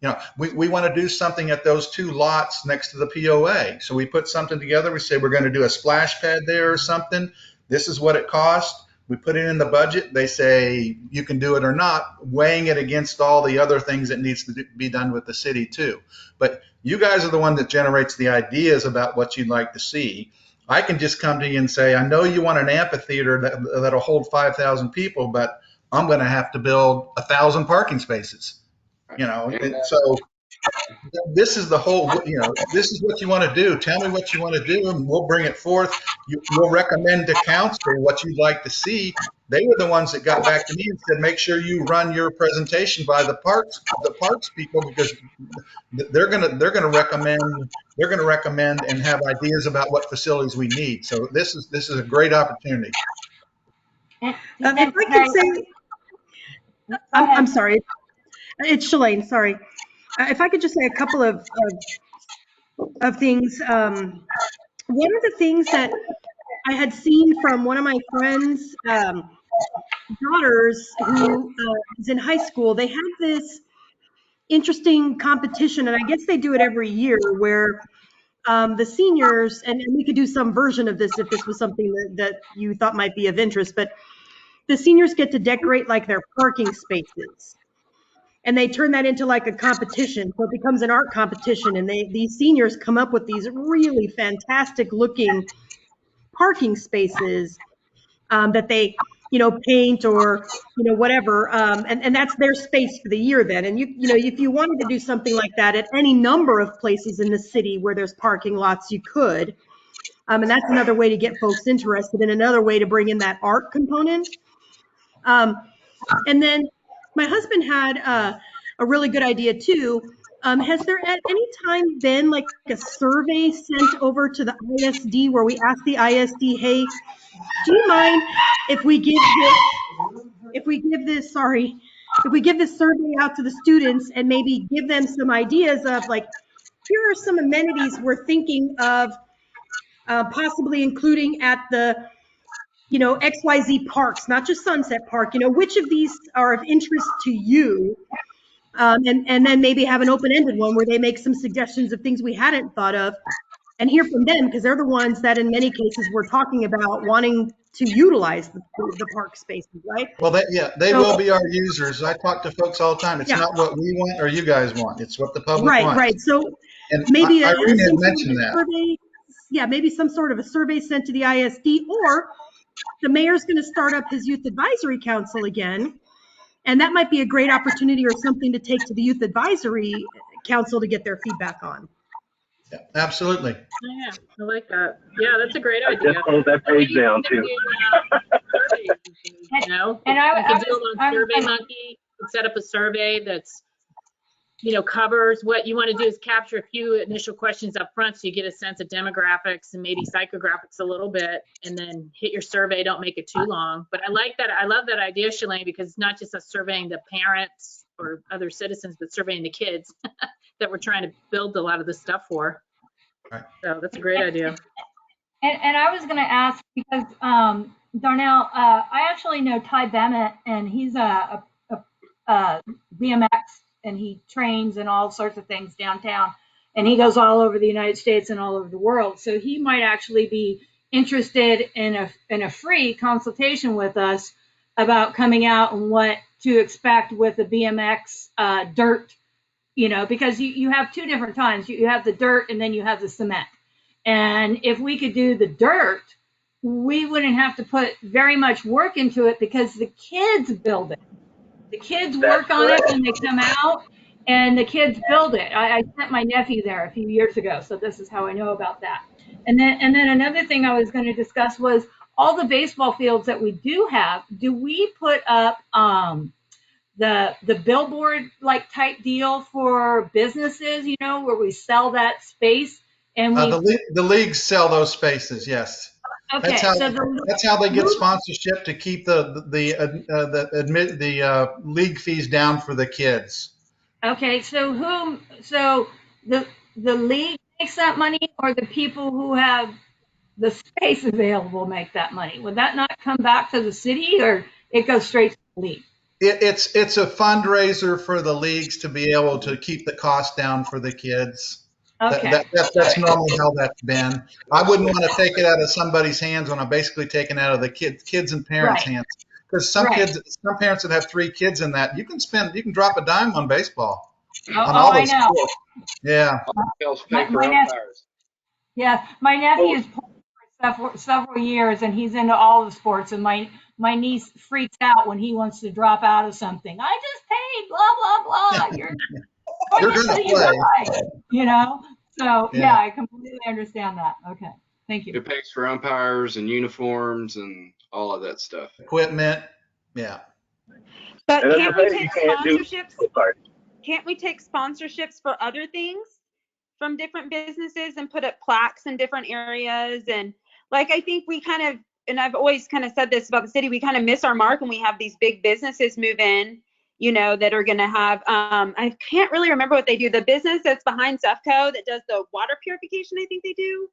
You know, we want to do something at those 2 lots next to the POA. So we put something together. We say we're going to do a splash pad there or something. This is what it costs. We put it in the budget. They say you can do it or not, weighing it against all the other things that needs to be done with the city too. But you guys are the one that generates the ideas about what you'd like to see. I can just come to you and say, I know you want an amphitheater that'll hold 5,000 people, but I'm going to have to build 1,000 parking spaces. You know, and so this is the whole, you know, this is what you want to do. Tell me what you want to do, and we'll bring it forth. We'll recommend to council what you'd like to see. They were the ones that got back to me and said, make sure you run your presentation by the parks people, because they're gonna recommend and have ideas about what facilities we need. So this is a great opportunity. If I could say, I'm sorry, it's Shalane, sorry. If I could just say a couple of things. One of the things that I had seen from one of my friends' daughters who is in high school, they have this interesting competition, and I guess they do it every year, where the seniors, and we could do some version of this if this was something that you thought might be of interest, but the seniors get to decorate like their parking spaces. And they turn that into like a competition. So it becomes an art competition. And these seniors come up with these really fantastic looking parking spaces that they, you know, paint or, you know, whatever. And that's their space for the year then. And you know, if you wanted to do something like that at any number of places in the city where there's parking lots, you could. And that's another way to get folks interested, and another way to bring in that art component. And then my husband had a really good idea too. Has there at any time been like a survey sent over to the ISD where we ask the ISD, hey, do you mind if we give this survey out to the students and maybe give them some ideas of like, here are some amenities we're thinking of possibly including at the, you know, XYZ parks, not just Sunset Park, you know, which of these are of interest to you? And then maybe have an open-ended one where they make some suggestions of things we hadn't thought of, and hear from them, because they're the ones that in many cases we're talking about wanting to utilize the park spaces, right? Well, they will be our users. I talk to folks all the time. It's not what we want or you guys want. It's what the public wants. Right. So and maybe Irene had mentioned that. Survey, maybe some sort of a survey sent to the ISD, or the mayor's going to start up his youth advisory council again. And that might be a great opportunity or something to take to the youth advisory council to get their feedback on. Yeah, absolutely. Yeah, I like that. Yeah, that's a great idea. I just closed that page down too. You know, And I could build on SurveyMonkey and set up a survey that's, you know, covers what you want to do is capture a few initial questions up front so you get a sense of demographics and maybe psychographics a little bit, and then hit your survey. Don't make it too long. But I like that. I love that idea, Shalane, because it's not just us surveying the parents or other citizens, but surveying the kids that we're trying to build a lot of this stuff for. Right. So that's a great idea. And I was going to ask, because Darnell, I actually know Ty Bennett, and he's a BMX, and he trains and all sorts of things downtown, and he goes all over the United States and all over the world. So he might actually be interested in a free consultation with us about coming out and what to expect with the BMX dirt, you know, because you have two different times. You have the dirt and then you have the cement. And if we could do the dirt, we wouldn't have to put very much work into it because the kids build it. The kids work on it when they come out, and the kids build it. I sent my nephew there a few years ago, so this is how I know about that. And then another thing I was going to discuss was all the baseball fields that we do have. Do we put up the billboard like type deal for businesses, you know, where we sell that space? And the leagues sell those spaces, yes. Okay, that's how they get sponsorship, to keep the league fees down for the kids. Okay, so the league makes that money, or the people who have the space available make that money? Would that not come back to the city, or it goes straight to the league? It's a fundraiser for the leagues to be able to keep the cost down for the kids. Okay. That's normally how that's been. I wouldn't want to take it out of somebody's hands when I'm basically taking it out of the kids and parents' Right. hands. Because some Right. some parents that have 3 kids in that, you can drop a dime on baseball, Oh, on all I those know. sports. Yeah. Else My, pay for my nephew, umpires. yeah, my nephew's played for several years, and he's into all the sports. And my niece freaks out when he wants to drop out of something. I just paid, blah blah blah. You're You're going going to until you play. die, you know. So Yeah. yeah, I completely understand that. Okay, thank you. It pays for umpires and uniforms and all of that stuff. Equipment. Yeah. But And as can't I we say, take you can't do. sponsorships? Oh, sorry. Can't we take sponsorships for other things from different businesses and put up plaques in different areas? And like, I think we kind of, and I've always kind of said this about the city, we kind of miss our mark when we have these big businesses move in, you know, that are going to have, I can't really remember what they do. The business that's behind Sufco that does the water purification, I think they do.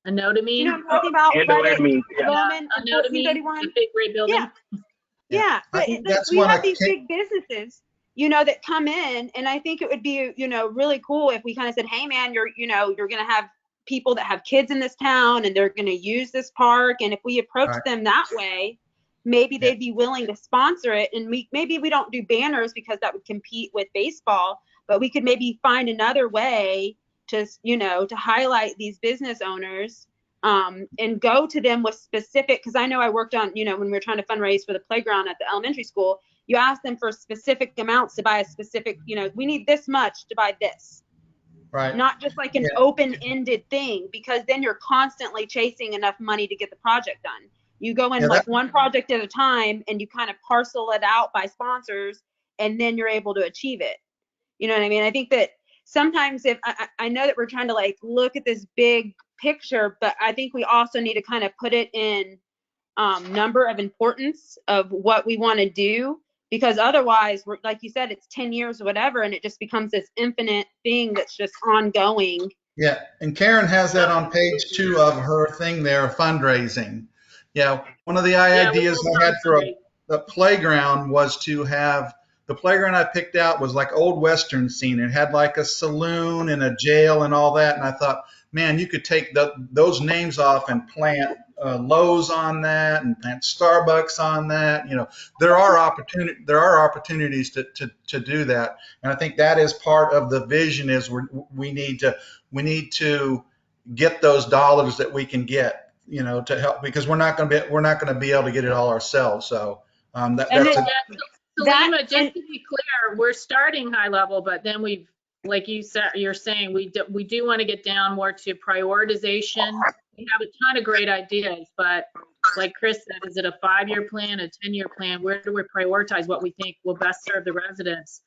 Anotamine. Do you know what I'm talking about? And means, yeah. Bowman and Anotamine, 1431. the big gray building. Yeah, I but think like, that's we one have of these big businesses, you know, that come in, and I think it would be, you know, really cool if we kind of said, hey man, you're going to have people that have kids in this town and they're going to use this park, and if we approach Right. them that way, maybe Yeah. they'd be willing to sponsor it. And maybe we don't do banners because that would compete with baseball, but we could maybe find another way to, you know, to highlight these business owners, and go to them with specific, because I know I worked on, you know, when we were trying to fundraise for the playground at the elementary school, you ask them for specific amounts to buy a specific, you know, we need this much to buy this. Right. Not just like an Yeah. open-ended thing, because then you're constantly chasing enough money to get the project done. You go in Yeah, like one project at a time, and you kind of parcel it out by sponsors, and then you're able to achieve it. You know what I mean? I think that sometimes if I know that we're trying to like look at this big picture, but I think we also need to kind of put it in number of importance of what we want to do, because otherwise, we're, like you said, it's 10 years or whatever, and it just becomes this infinite thing that's just ongoing. Yeah, and Karen has that on page 2 of her thing there, fundraising. Yeah, one of the Yeah, we ideas will I had for fundraise. the playground was to have, the playground I picked out was like old Western scene. It had like a saloon and a jail and all that. And I thought, man, you could take those names off and plant Lowe's on that and plant Starbucks on that. You know, there are opportunities to do that. And I think that is part of the vision is we need to get those dollars that we can get, you know, to help, because we're not going to be able to get it all ourselves. So that's Salima, just to be clear, we're starting high level, but then we've, like you said, you're saying we do want to get down more to prioritization. We have a ton of great ideas, but like Chris said, is it a 5-year plan, a 10-year plan? Where do we prioritize what we think will best serve the residents?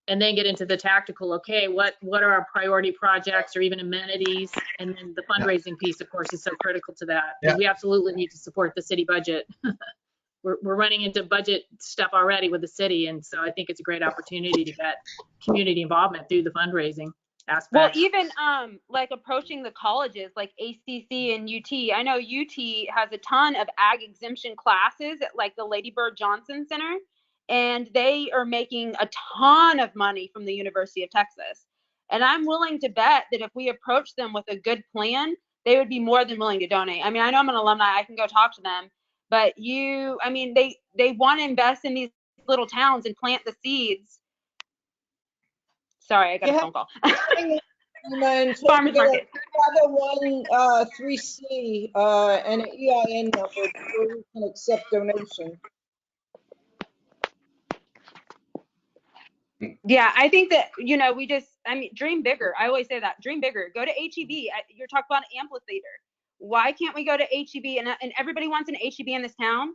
And then get into the tactical, okay, what are our priority projects or even amenities? And then the fundraising piece, of course, is so critical to that, because we absolutely need to support the city budget. We're running into budget stuff already with the city, and so I think it's a great opportunity to get community involvement through the fundraising aspect. Well, even like approaching the colleges like ACC and UT. I know UT has a ton of ag exemption classes at like the Lady Bird Johnson Center, and they are making a ton of money from the University of Texas. And I'm willing to bet that if we approach them with a good plan, they would be more than willing to donate. I mean, I know I'm an alumni, I can go talk to them, but I mean, they want to invest in these little towns and plant the seeds. Sorry, I got a phone call. Farmers market. Have a 1-3C and an EIN number before we can accept donation. Yeah, I think that, you know, dream bigger. I always say that, dream bigger. Go to HEB. You're talking about an amphitheater. Why can't we go to HEB? And everybody wants an HEB in this town.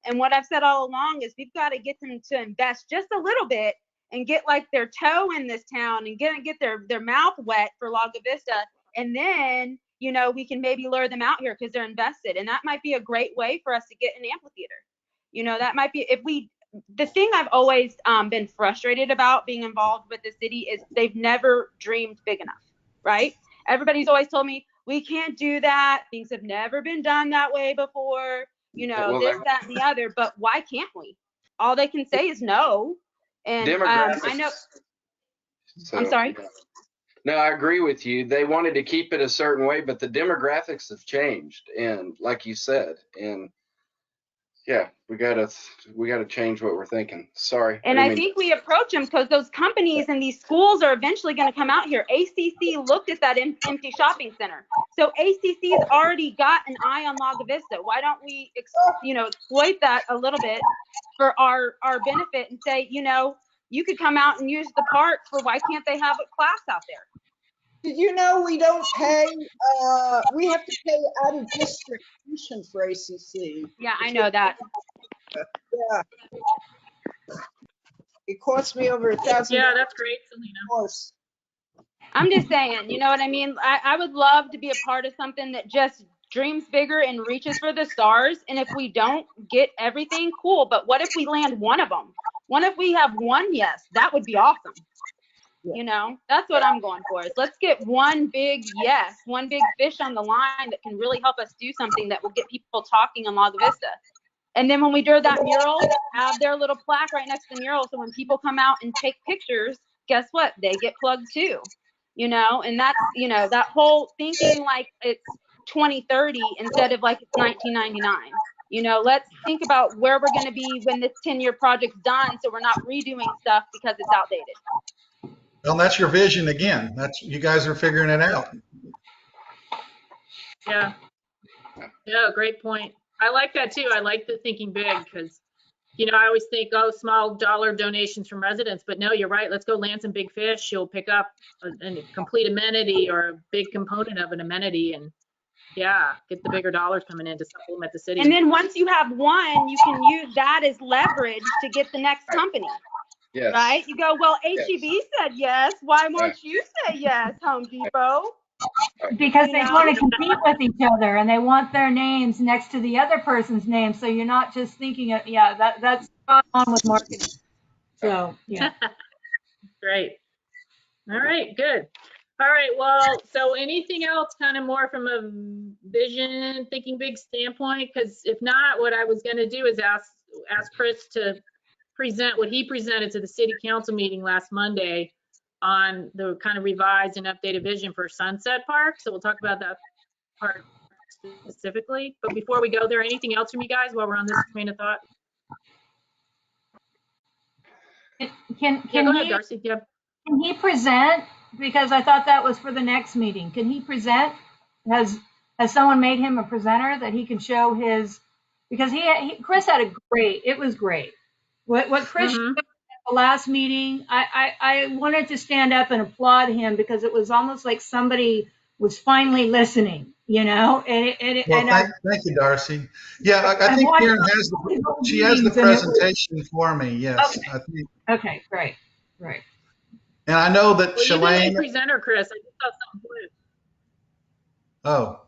And what I've said all along is we've got to get them to invest just a little bit and get like their toe in this town and get their mouth wet for Lago Vista. And then, you know, we can maybe lure them out here because they're invested. And that might be a great way for us to get an amphitheater. You know, that might be, the thing I've always been frustrated about being involved with the city is they've never dreamed big enough, right? everybody's always told me, we can't do that. Things have never been done that way before, Well, this, that, and the other. But why can't we? All they can say is no. And demographics. I know, So, I'm sorry. No, I agree with you. They wanted to keep it a certain way, but the demographics have changed, and like you said, and yeah, we gotta change what we're thinking. Sorry. And I think we approach them because those companies and these schools are eventually going to come out here. ACC looked at that empty shopping center. So ACC's already got an eye on Lago Vista. Why don't we, exploit that a little bit for our benefit and say, you could come out and use the park for, why can't they have a class out there? Did you know we don't pay, we have to pay out of district tuition for ACC? Yeah, I know that. Yeah. It cost me over $1,000. Yeah, that's great, Selena. Course. I'm just saying, you know what I mean? I would love to be a part of something that just dreams bigger and reaches for the stars. And if we don't get everything, cool. But what if we land one of them? What if we have one yes? That would be awesome. That's what I'm going for. Is let's get one big yes, one big fish on the line that can really help us do something that will get people talking on Lago Vista. And then when we do that mural, have their little plaque right next to the mural. So when people come out and take pictures, guess what? They get plugged too. And that's, that whole thinking like it's 2030 instead of like it's 1999. Let's think about where we're going to be when this 10-year project's done, so we're not redoing stuff because it's outdated. Well, that's your vision again. That's, you guys are figuring it out. Yeah. Yeah, great point. I like that too. I like the thinking big because, I always think, small dollar donations from residents, but no, you're right. Let's go land some big fish. You'll pick up a complete amenity or a big component of an amenity, and yeah, get the bigger dollars coming in to supplement the city. And then once you have one, you can use that as leverage to get the next company. Yes. Right? You go, well, HEB said yes. Why won't you say yes, Home Depot? Because they want to compete with each other and they want their names next to the other person's name. So you're not just thinking of, that's spot on with marketing. So, yeah. Great. All right, good. All right, well, so anything else kind of more from a vision, thinking big standpoint? Because if not, what I was going to do is ask Chris to present what he presented to the city council meeting last Monday on the kind of revised and updated vision for Sunset Park. So we'll talk about that part specifically. But before we go there, anything else from you guys while we're on this train of thought? Go ahead, Darcy. Yeah. Can he present? Because I thought that was for the next meeting. Can he present? Has someone made him a presenter that he can show his? Because Chris had it was great. What Chris showed at the last meeting, I wanted to stand up and applaud him because it was almost like somebody was finally listening, Well, thank you, Darcy. Yeah, I think Karen has the presentation for me. Yes. Okay. I think. Okay, great. And I know that Shalane. You can presenter, Chris. I just saw something blue. Oh.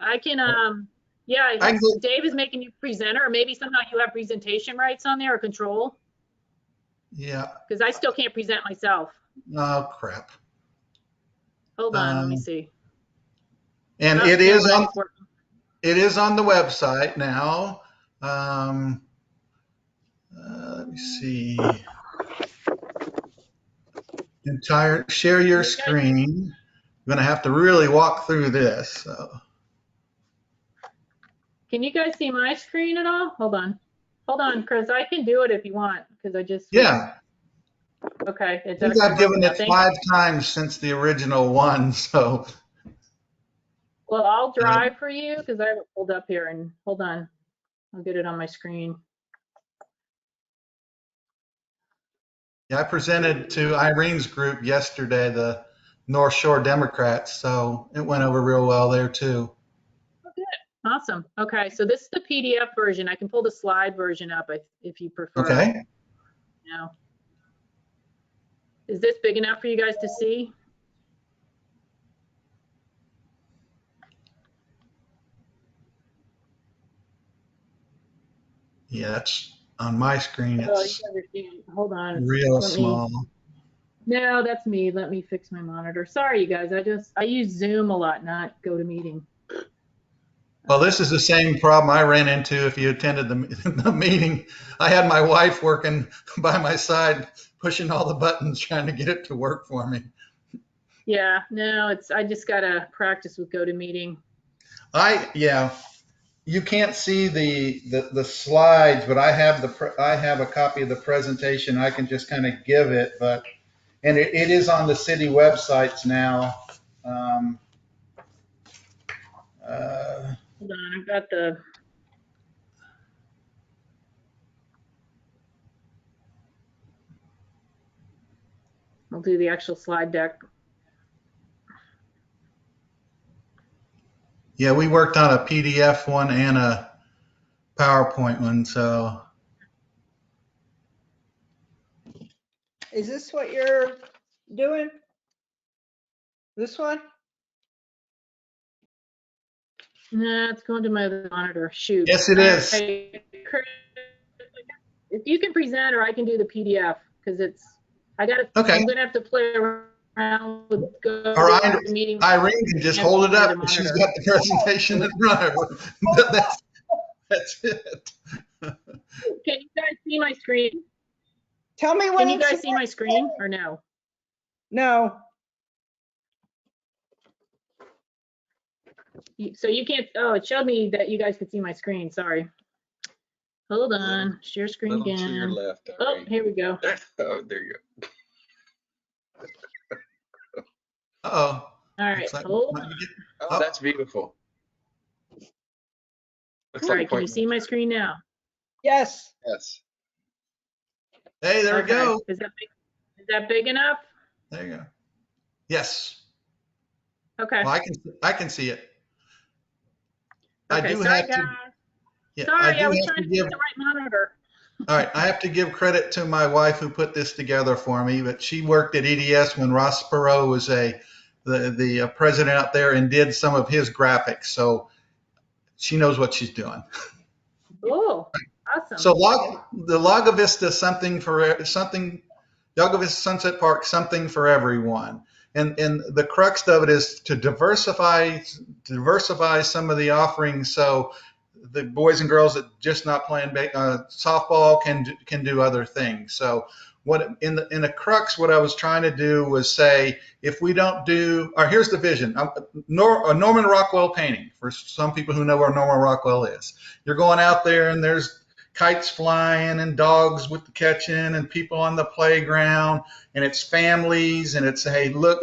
I can. Yeah, Dave is making you presenter, or maybe somehow you have presentation rights on there or control. Yeah. Because I still can't present myself. Oh, crap. Hold on, let me see. And it is on the website now. Let me see. Share your screen. I'm going to have to really walk through this. So. Can you guys see my screen at all? Hold on, Chris. I can do it if you want, because I just. Yeah. Okay. I think I've given it 5 times since the original one, so. Well, I'll drive for you because I have it pulled up here, and hold on. I'll get it on my screen. Yeah, I presented to Irene's group yesterday, the North Shore Democrats, so it went over real well there too. Oh, good. Awesome. Okay, so this is the PDF version. I can pull the slide version up if you prefer. Okay. Now, is this big enough for you guys to see? Yeah, it's on my screen. It's hold on. real small. No, that's me. Let me fix my monitor. Sorry, you guys. I use Zoom a lot, not GoToMeeting. Well, this is the same problem I ran into if you attended the meeting. I had my wife working by my side, pushing all the buttons, trying to get it to work for me. Yeah, no, I just gotta practice with GoToMeeting. Yeah, you can't see the slides, but I have a copy of the presentation. I can just kind of give it, and it is on the city websites now. Um, Hold on, I've got the. I'll do the actual slide deck. yeah, we worked on a PDF one and a PowerPoint one, so. Is this what you're doing? This one? Nah, it's going to my other monitor. Shoot. Yes, it is. If you can present, or I can do the PDF, because Okay. I'm gonna have to play around with Or meeting. Irene can just hold it up. She's got the presentation in front of her. That's it. Can you guys see my screen? Tell me when Can you guys see my screen or no? No. So you can't, oh, it showed me that you guys could see my screen. Sorry. Hold on, share screen To your again. left. Oh, Irene. here we go. Oh, there you go. Uh-oh. All right, hold on. Oh, that's beautiful. Looks All right, like can you see my screen now? Yes. Yes. Hey, there we go. Is that big enough? There you go. Yes. Okay. Well, I can see it. Okay, I do sorry, have guys. to. Yeah, Sorry, I was have trying to give, get the right monitor. all right, I have to give credit to my wife who put this together for me, but she worked at EDS when Ross Perot was the president out there and did some of his graphics. So she knows what she's doing. Oh, awesome. So the Lago Vista Lago Vista Sunset Park, something for everyone. And the crux of it is to diversify some of the offerings, so the boys and girls that just not playing softball can do other things. So what in the crux, what I was trying to do was say, if we don't do, or here's the vision, a Norman Rockwell painting, for some people who know where Norman Rockwell is. You're going out there and there's kites flying and dogs with the catching and people on the playground, and it's families, and it's, hey, look,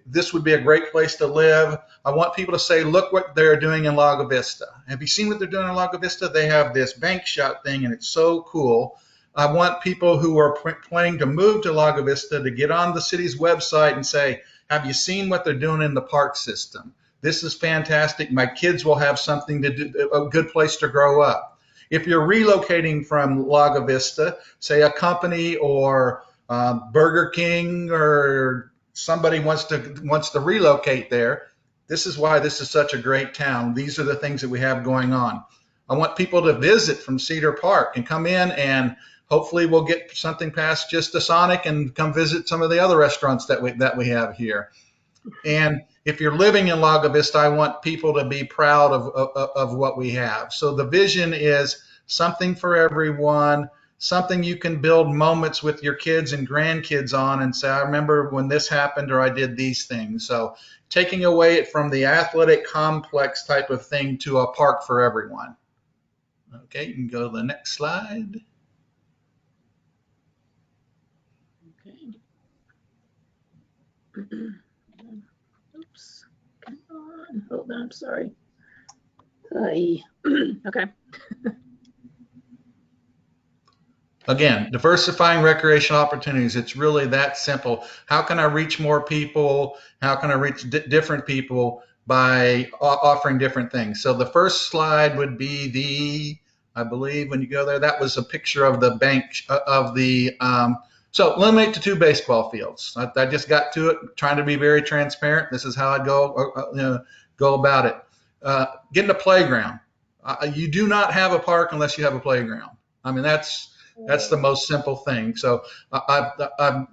this would be a great place to live. I want people to say, look what they're doing in Lago Vista. Have you seen what they're doing in Lago Vista? They have this bank shot thing, and it's so cool. I want people who are planning to move to Lago Vista to get on the city's website and say, have you seen what they're doing in the park system? This is fantastic. My kids will have something to do, a good place to grow up. If you're relocating from Lago Vista, say a company or Burger King or somebody wants to relocate there, this is why this is such a great town. These are the things that we have going on. I want people to visit from Cedar Park and come in, and hopefully we'll get something past just a Sonic and come visit some of the other restaurants that we have here. And if you're living in Lago Vista, I want people to be proud of what we have. So the vision is something for everyone, something you can build moments with your kids and grandkids on and say, I remember when this happened, or I did these things. So taking away it from the athletic complex type of thing to a park for everyone. Okay, you can go to the next slide. Okay. Oops. Come on. Hold on. I'm sorry. Okay. Again, diversifying recreational opportunities. It's really that simple. How can I reach more people? How can I reach different people by offering different things? So the first slide would be I believe when you go there, that was a picture of the bank of the, so eliminate the 2 baseball fields. I just got to it, trying to be very transparent. This is how I'd go about it. Getting a playground. You do not have a park unless you have a playground. I mean, that's the most simple thing. So I've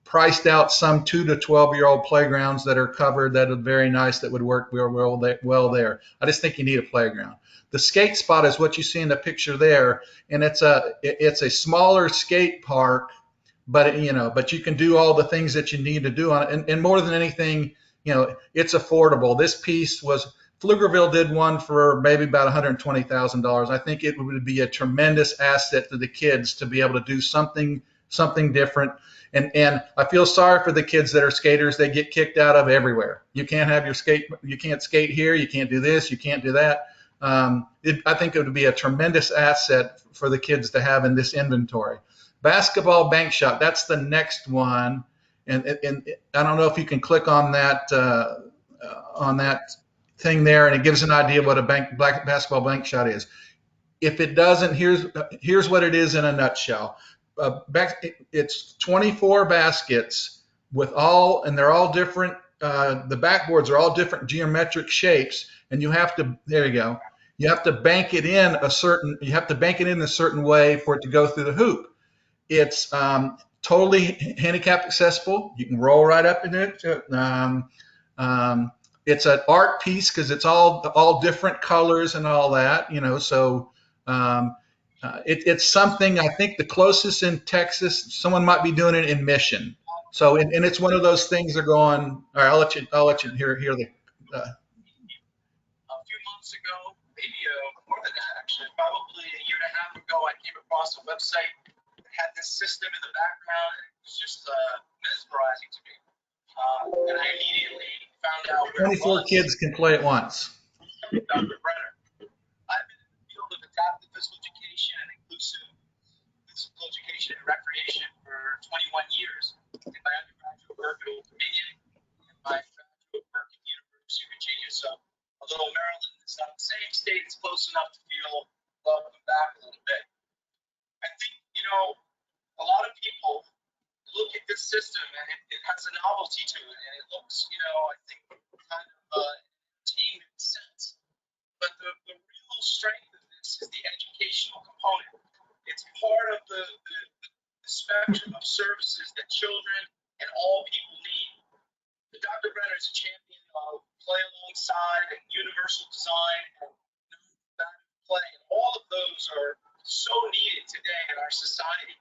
priced out some 2 to 12-year-old playgrounds that are covered that are very nice, that would work well there. I just think you need a playground. The skate spot is what you see in the picture there, and it's a smaller skate park, but you can do all the things that you need to do on it. And more than anything, it's affordable. This piece was, Pflugerville did one for maybe about $120,000. I think it would be a tremendous asset to the kids to be able to do something different. And I feel sorry for the kids that are skaters. They get kicked out of everywhere. You can't have you can't skate here. You can't do this. You can't do that. I think it would be a tremendous asset for the kids to have in this inventory. Basketball bank shot, that's the next one. And I don't know if you can click on that thing there, and it gives an idea of what a basketball bank shot is. If it doesn't, here's what it is in a nutshell. It's 24 baskets and they're all different. The backboards are all different geometric shapes, and you have to, there you go. You have to bank it in a certain way for it to go through the hoop. It's totally handicap accessible. You can roll right up in it. It's an art piece because it's all different colors and all that, So it's something, I think the closest in Texas, someone might be doing it in Mission. So, and it's one of those things they're going. All right, I'll let you hear the. A few months ago, maybe more than that, actually, probably a year and a half ago, I came across a website that had this system in the background, and it was just mesmerizing to me. And I immediately found out where 24 kids can play at once. Dr. Brenner. I've been in the field of adaptive physical education and inclusive physical education and recreation for 21 years. I did my undergraduate work at Old Dominion and my graduate work at the University of Virginia. So although Maryland is not the same state, it's close enough to feel welcome back a little bit. I think, a lot of people look at this system and it has a novelty to it, and it looks, I think kind of entertaining in a sense. But the real strength of this is the educational component. It's part of the spectrum of services that children and all people need. The Dr. Brenner is a champion of play alongside and universal design and play. And all of those are so needed today in our society.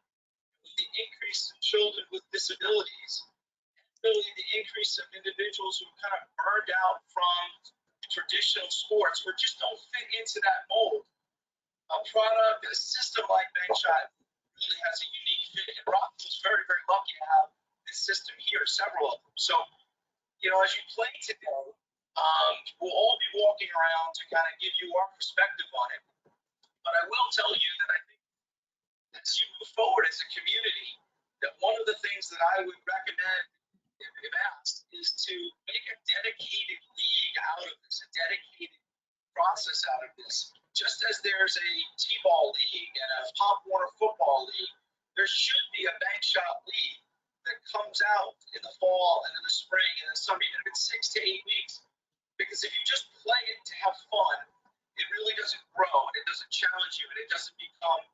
With the increase of children with disabilities, and really the increase of individuals who kind of burned out from traditional sports or just don't fit into that mold, a product, a system like Bankshot really has a unique fit. And Rockville's very, very lucky to have this system here, several of them. So, as you play today, we'll all be walking around to kind of give you our perspective on it. But I will tell you that I think as you move forward as a community, that one of the things that I would recommend, if asked, is to make a dedicated league out of this, a dedicated process out of this. Just as there's a T-ball league and a Pop Warner football league, there should be a Bankshot league that comes out in the fall and in the spring and in the summer, even if it's 6 to 8 weeks. Because if you just play it to have fun, it really doesn't grow and it doesn't challenge you and it doesn't become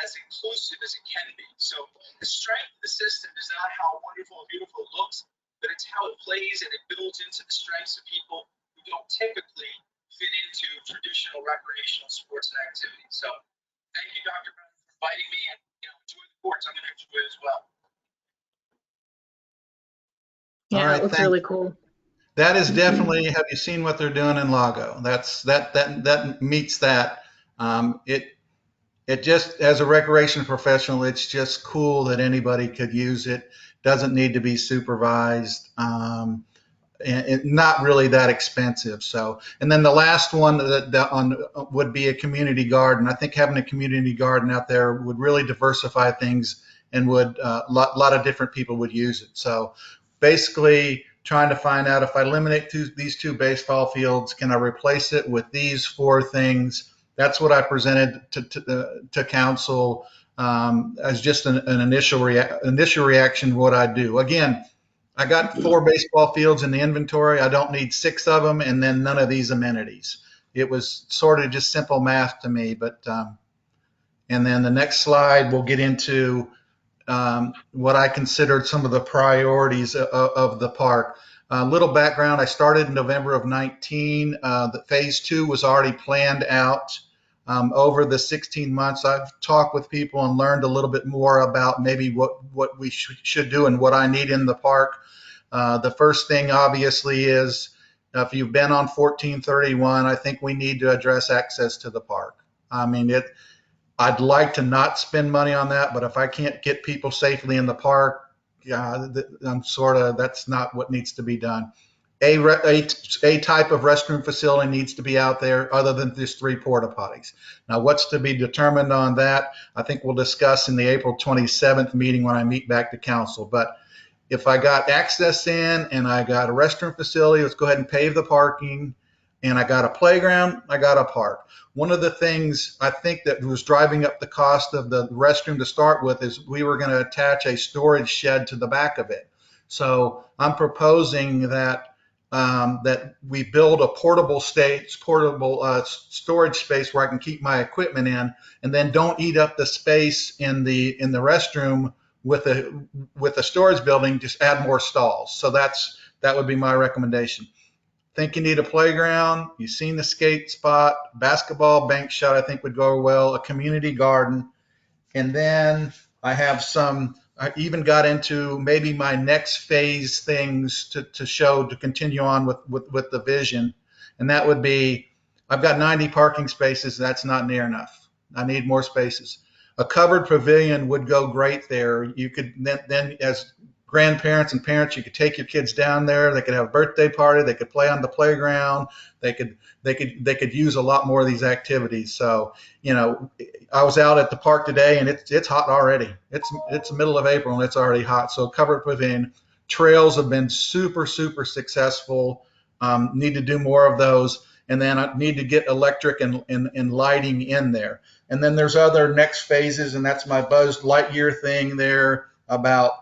as inclusive as it can be. So the strength of the system is not how wonderful and beautiful it looks, but it's how it plays and it builds into the strengths of people who don't typically fit into traditional recreational sports and activities. So thank you, Dr. Brown, for inviting me, and enjoy the courts. I'm going to enjoy it as well. Yeah, All right, it looks really cool. That is definitely. Have you seen what they're doing in Lago? That meets that. It just, as a recreation professional, it's just cool that anybody could use it. Doesn't need to be supervised. And not really that expensive. So, and then the last one would be a community garden. I think having a community garden out there would really diversify things, and would a lot of different people would use it. So basically trying to find out, if I eliminate these 2 baseball fields, can I replace it with these 4 things? That's what I presented to council as just an initial reaction. What I do. Again, I got 4 baseball fields in the inventory. I don't need 6 of them, and then none of these amenities. It was sort of just simple math to me. But and then the next slide, we'll get into what I considered some of the priorities of the park. Little background, I started in November of 19. The phase 2 was already planned out. Over the 16 months, I've talked with people and learned a little bit more about maybe what we should do and what I need in the park. The first thing, obviously, is if you've been on 1431, I think we need to address access to the park. I mean, I'd like to not spend money on that, but if I can't get people safely in the park, that's not what needs to be done. A type of restroom facility needs to be out there other than just 3 porta potties. Now, what's to be determined on that, I think we'll discuss in the April 27th meeting when I meet back to council. But if I got access in and I got a restroom facility, let's go ahead and pave the parking, and I got a playground, I got a park. One of the things I think that was driving up the cost of the restroom to start with is we were going to attach a storage shed to the back of it. So I'm proposing that that we build a portable storage space where I can keep my equipment in, and then don't eat up the space in the restroom with a storage building. Just add more stalls. So that would be my recommendation. Think you need a playground. You've seen the skate spot, basketball bank shot I think would go well, a community garden. And then I even got into maybe my next phase things to continue on with the vision. And that would be, I've got 90 parking spaces. That's not near enough. I need more spaces. A covered pavilion would go great there. You could then as grandparents and parents, you could take your kids down there. They could have a birthday party. They could play on the playground. They could use a lot more of these activities. So, I was out at the park today and it's hot already. It's the middle of April and it's already hot. So covered pavilion. Trails have been super, super successful. Need to do more of those. And then I need to get electric and lighting in there. And then there's other next phases, and that's my Buzz Lightyear thing there about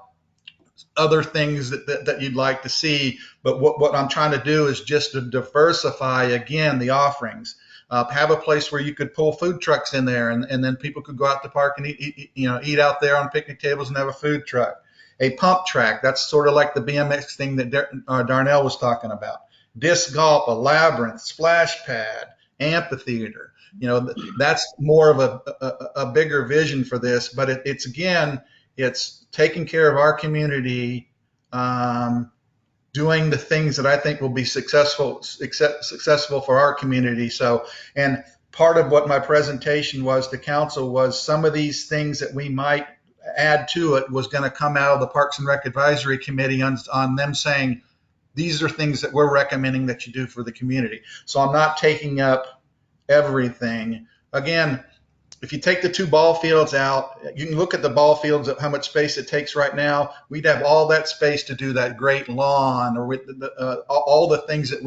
other things that you'd like to see. But what I'm trying to do is just to diversify, again, the offerings. Have a place where you could pull food trucks in there, and then people could go out to the park and eat out there on picnic tables and have a food truck. A pump track, that's sort of like the BMX thing that Darnell was talking about. Disc golf, a labyrinth, splash pad, amphitheater. That's more of a bigger vision for this, but it's taking care of our community, doing the things that I think will be successful for our community. So, and part of what my presentation was to council was some of these things that we might add to it was going to come out of the Parks and Rec Advisory Committee on them saying, these are things that we're recommending that you do for the community. So I'm not taking up everything. Again, if you take the 2 ball fields out, you can look at the ball fields of how much space it takes right now. We'd have all that space to do that great lawn or with all the things that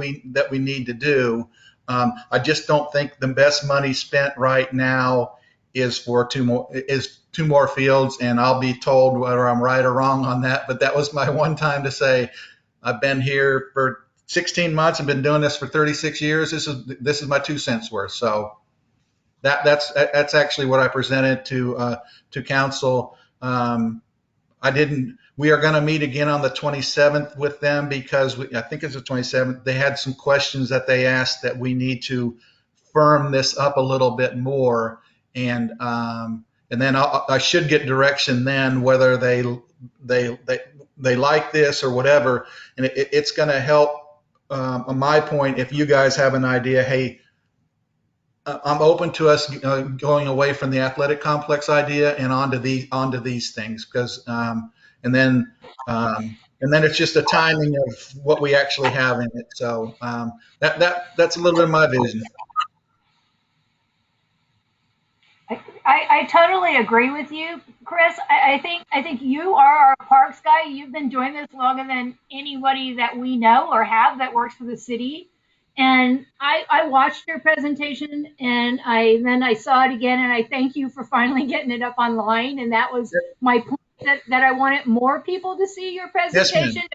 we need to do. I just don't think the best money spent right now is for 2 more fields, and Is be told whether I'm right or wrong on that. But that was my one time to say, I've been here for 16 months and been doing this for 36 years. This is my 2 cents worth. So that's actually what I presented to council. We are going to meet again on the 27th with them because I think it's the 27th. They had some questions that they asked that we need to firm this up a little bit more, and then I should get direction then whether they like this or whatever, and it's going to help. On my point, if you guys have an idea, hey, I'm open to us going away from the athletic complex idea and onto these things, because and then it's just a timing of what we actually have in it. So that's a little bit of my vision. I totally agree with you, Chris. I think you are our parks guy. You've been doing this longer than anybody that we know or have that works for the city. And I watched your presentation, and then I saw it again, and I thank you for finally getting it up online. And that was my point, that I wanted more people to see your presentation. Yes,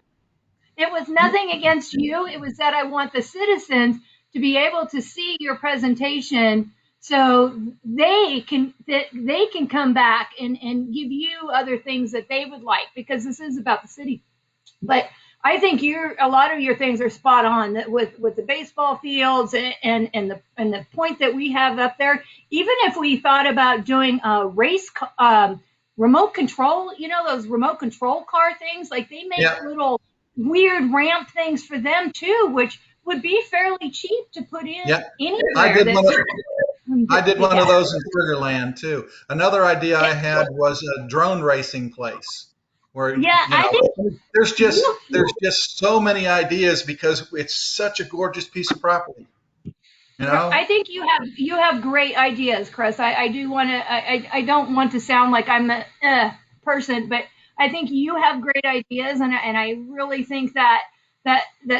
it was nothing against you. It was that I want the citizens to be able to see your presentation So they can come back and give you other things that they would like, because this is about the city. But I think a lot of your things are spot on, that with the baseball fields and the point that we have up there. Even if we thought about doing a race, remote control, those remote control car things, like they make Yeah. little weird ramp things for them too, which would be fairly cheap to put in Yeah. I anywhere. did That one of, I did one of yeah. those in Sugarland too. Another idea I had was a drone racing place where, Yeah, you I think know, you there's just so many ideas because it's such a gorgeous piece of property, you know? I think you have great ideas, Chris. I do want to. I don't want to sound like I'm a person, but I think you have great ideas, and I really think that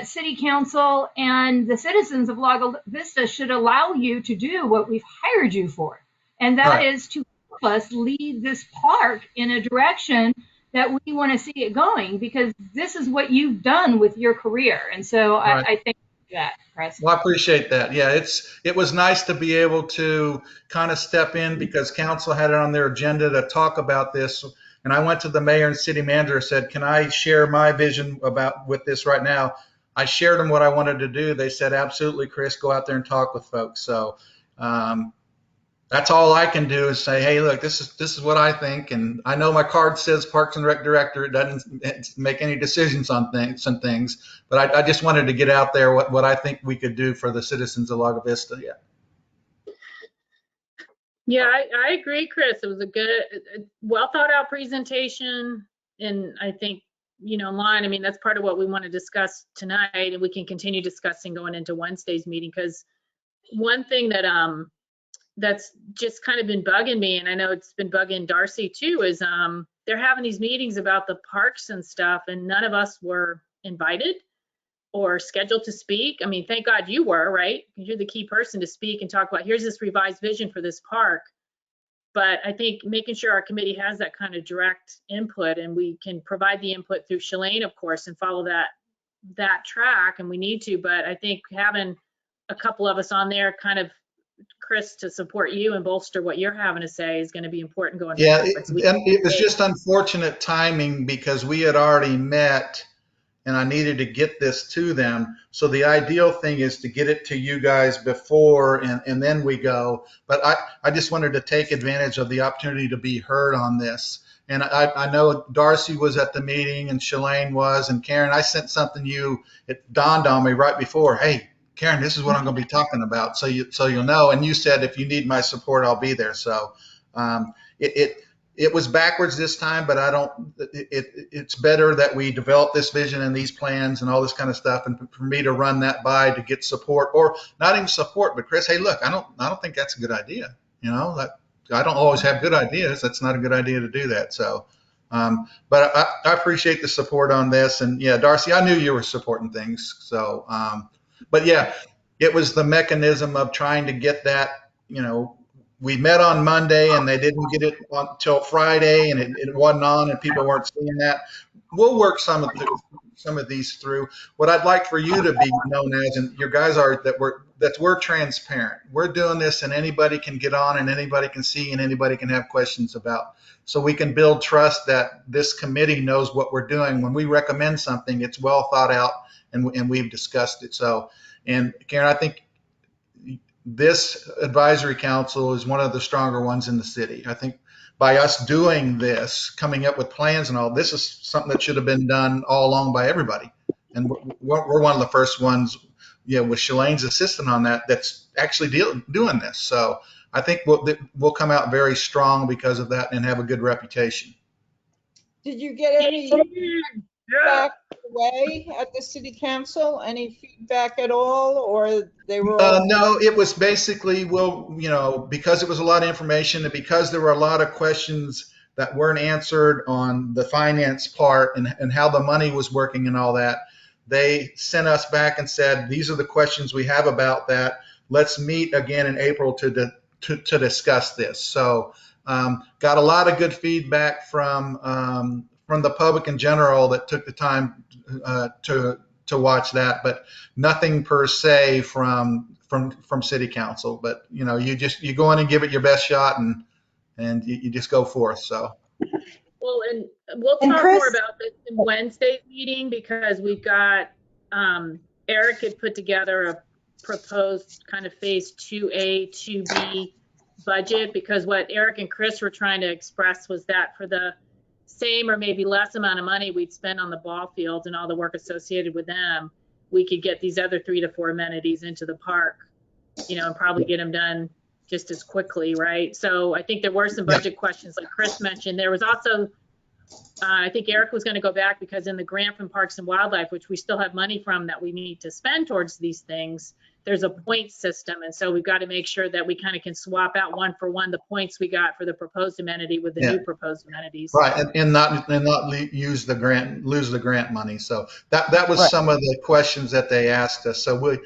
City Council and the citizens of Lago Vista should allow you to do what we've hired you for, and that Right. is to help us lead this park in a direction that we want to see it going, because this is what you've done with your career, and so Right. I think that, Chris. Well, I appreciate that. Yeah, it was nice to be able to kind of step in because council had it on their agenda to talk about this. And I went to the mayor and city manager and said, can I share my vision with this right now? I shared them what I wanted to do. They said, absolutely, Chris, go out there and talk with folks. So that's all I can do is say, hey, look, this is what I think. And I know my card says Parks and Rec Director. It doesn't make any decisions on some things, but I just wanted to get out there what I think we could do for the citizens of Lago Vista. Yeah. Yeah, I agree, Chris. It was a good, well thought out presentation. And I think, I mean, that's part of what we want to discuss tonight, and we can continue discussing going into Wednesday's meeting. Because one thing that that's just kind of been bugging me, and I know it's been bugging Darcy too, is they're having these meetings about the parks and stuff, and none of us were invited or scheduled to speak. I mean, thank God you were, right? You're the key person to speak and talk about, here's this revised vision for this park. But I think making sure our committee has that kind of direct input, and we can provide the input through Shalane, of course, and follow that track, and we need to. But I think having a couple of us on there, kind of, Chris, to support you and bolster what you're having to say is going to be important going Yeah, forward. it was just unfortunate timing because we had already met and I needed to get this to them. So the ideal thing is to get it to you guys before and then we go. But I just wanted to take advantage of the opportunity to be heard on this. And I know Darcy was at the meeting and Shalane was, and Karen, I sent something it dawned on me right before, hey, Karen, this is what I'm going to be talking about. So you'll know. And you said, if you need my support, I'll be there. So it was backwards this time, but it's better that we develop this vision and these plans and all this kind of stuff. And for me to run that by to get support, or not even support, but Chris, hey, look, I don't think that's a good idea. I don't always have good ideas. That's not a good idea to do that. So, but I appreciate the support on this. And yeah, Darcy, I knew you were supporting things. So, but yeah, it was the mechanism of trying to get that, we met on Monday and they didn't get it until Friday, and it wasn't on and people weren't seeing that. We'll work some of these through. What I'd like for you to be known as, and your guys are, that we're transparent. We're doing this and anybody can get on and anybody can see and anybody can have questions about. So we can build trust that this committee knows what we're doing. When we recommend something, it's well thought out and we've discussed it. So, and Karen, I think this advisory council is one of the stronger ones in the city. I think by us doing this, coming up with plans and all, this is something that should have been done all along by everybody. And we're one of the first ones, with Shalane's assistant on that's actually doing this. So I think we'll come out very strong because of that and have a good reputation. Did you get any feedback away at the city council? Any feedback at all, or they were all... No, it was basically, because it was a lot of information and because there were a lot of questions that weren't answered on the finance part and how the money was working and all that, they sent us back and said, these are the questions we have about that. Let's meet again in April to discuss this. So got a lot of good feedback from the public in general that took the time to watch that, but nothing per se from city council. But you know, you go in and give it your best shot, and you just go forth. So. Well, and we'll And talk Chris- more about this in Wednesday's meeting, because we've got, Eric had put together a proposed kind of phase 2A, 2B budget, because what Eric and Chris were trying to express was that for the same or maybe less amount of money we'd spend on the ball fields and all the work associated with them, we could get these other 3 to 4 amenities into the park, you know, and probably get them done just as quickly, right? So I think there were some budget questions like Chris mentioned. There was also, I think Eric was going to go back, because in the grant from Parks and Wildlife, which we still have money from that we need to spend towards these things, there's a point system. And so we've got to make sure that we kind of can swap out one for one the points we got for the proposed amenity with the new proposed amenities. Right, and not lose the grant money. So that was some of the questions that they asked us. So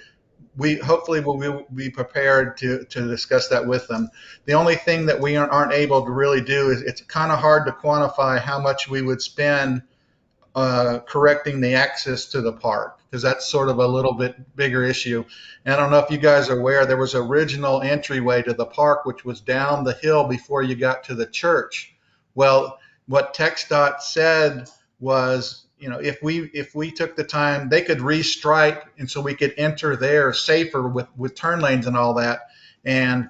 we hopefully will be prepared to discuss that with them. The only thing that we aren't able to really do is it's kind of hard to quantify how much we would spend correcting the access to the park, because that's sort of a little bit bigger issue. And I don't know if you guys are aware, there was an original entryway to the park, which was down the hill before you got to the church. Well, what TxDOT said was, you know, if we took the time, they could restripe, and so we could enter there safer with turn lanes and all that, and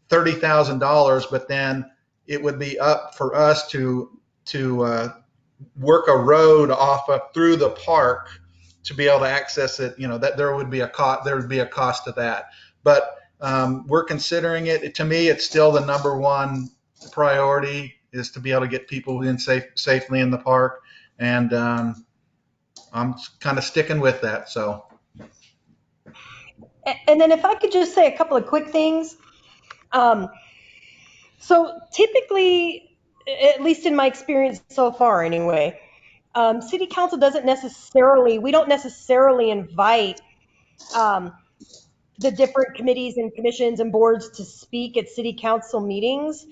$30,000, but then it would be up for us to work a road off of through the park to be able to access it. You know, that there would be a cost to that, but we're considering it. To me, it's still the number one priority, is to be able to get people in safely in the park, and I'm kind of sticking with that. So. And then if I could just say a couple of quick things. So typically, at least in my experience so far anyway, city council we don't necessarily invite the different committees and commissions and boards to speak at city council meetings.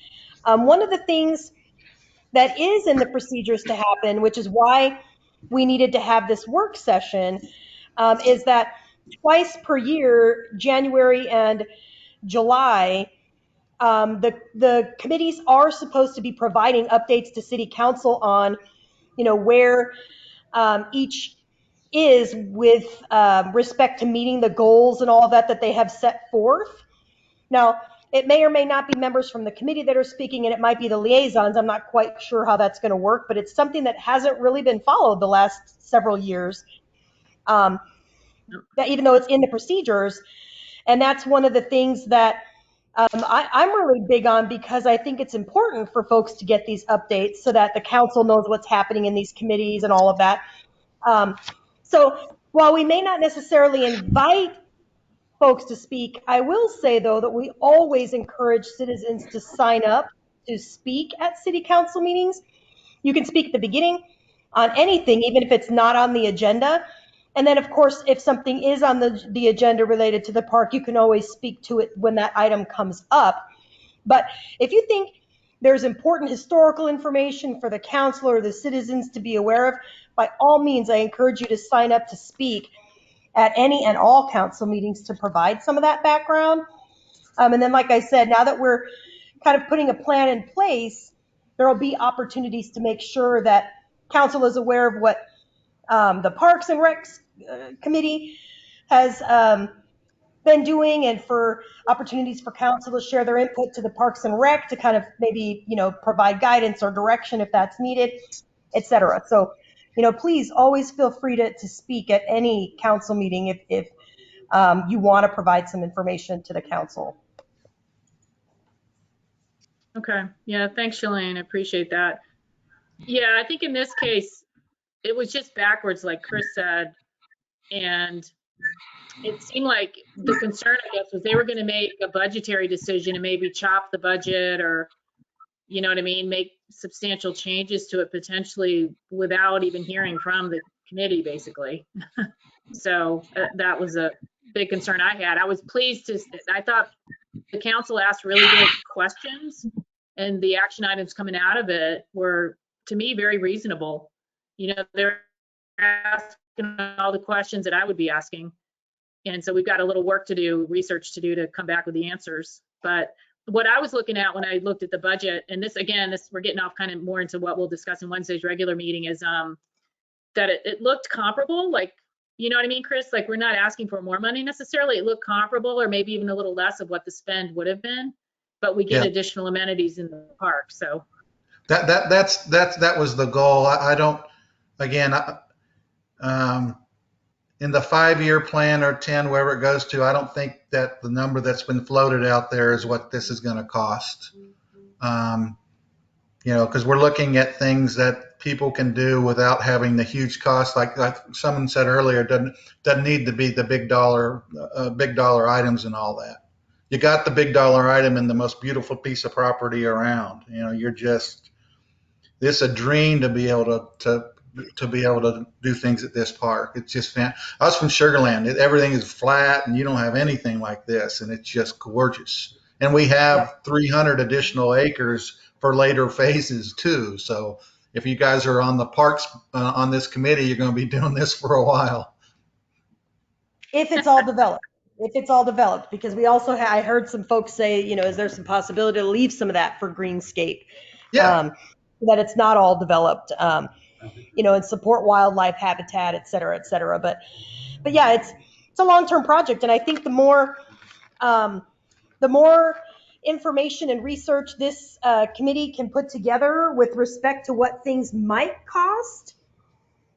One of the things that is in the procedures to happen, which is why we needed to have this work session, is that twice per year, January and July, the committees are supposed to be providing updates to city council on, you know, where each is with respect to meeting the goals and all that they have set forth. Now, it may or may not be members from the committee that are speaking, and it might be the liaisons. I'm not quite sure how that's going to work, but it's something that hasn't really been followed the last several years, that even though it's in the procedures. And that's one of the things that I'm really big on, because I think it's important for folks to get these updates so that the council knows what's happening in these committees and all of that. So while we may not necessarily invite folks to speak, I will say, though, that we always encourage citizens to sign up to speak at city council meetings. You can speak at the beginning on anything, even if it's not on the agenda. And then, of course, if something is on the agenda related to the park, you can always speak to it when that item comes up. But if you think there's important historical information for the council or the citizens to be aware of, by all means, I encourage you to sign up to speak at any and all council meetings to provide some of that background. And then, like I said, now that we're kind of putting a plan in place, there will be opportunities to make sure that council is aware of what the Parks and Recs Committee has been doing, and for opportunities for council to share their input to the Parks and Rec to kind of maybe, you know, provide guidance or direction if that's needed, et cetera. So, you know, please always feel free to speak at any council meeting if you want to provide some information to the council. Okay. Yeah. Thanks, Shalane. I appreciate that. Yeah. I think in this case, it was just backwards, like Chris said. And it seemed like the concern, I guess, was they were going to make a budgetary decision and maybe chop the budget, or, you know what I mean, make substantial changes to it potentially without even hearing from the committee, basically. So that was a big concern I had. I was pleased I thought the council asked really good questions, and the action items coming out of it were, to me, very reasonable. You know, they're asking all the questions that I would be asking. And so we've got a little work to do, research to do to come back with the answers. But what I was looking at when I looked at the budget, and this, again, we're getting off kind of more into what we'll discuss in Wednesday's regular meeting, is that it looked comparable. Like, you know what I mean, Chris? Like, we're not asking for more money necessarily. It looked comparable, or maybe even a little less of what the spend would have been, but we get additional amenities in the park. So that was the goal. I don't, again, in the 5-year plan or 10, wherever it goes to, I don't think that the number that's been floated out there is what this is going to cost. You know, because we're looking at things that people can do without having the huge cost. Like someone said earlier, doesn't need to be the big dollar items and all that. You got the big dollar item in the most beautiful piece of property around. You know, it's a dream to be able to be able to do things at this park. It's just I was from Sugar Land. Everything is flat and you don't have anything like this, and it's just gorgeous. And we have 300 additional acres for later phases too. So if you guys are on the parks on this committee, you're going to be doing this for a while. If it's all developed. If it's all developed, because we also I heard some folks say, you know, is there some possibility to leave some of that for greenscape? Yeah. That it's not all developed, you know, and support wildlife habitat, et cetera, et cetera. But yeah, it's a long-term project. And I think the more information and research this committee can put together with respect to what things might cost,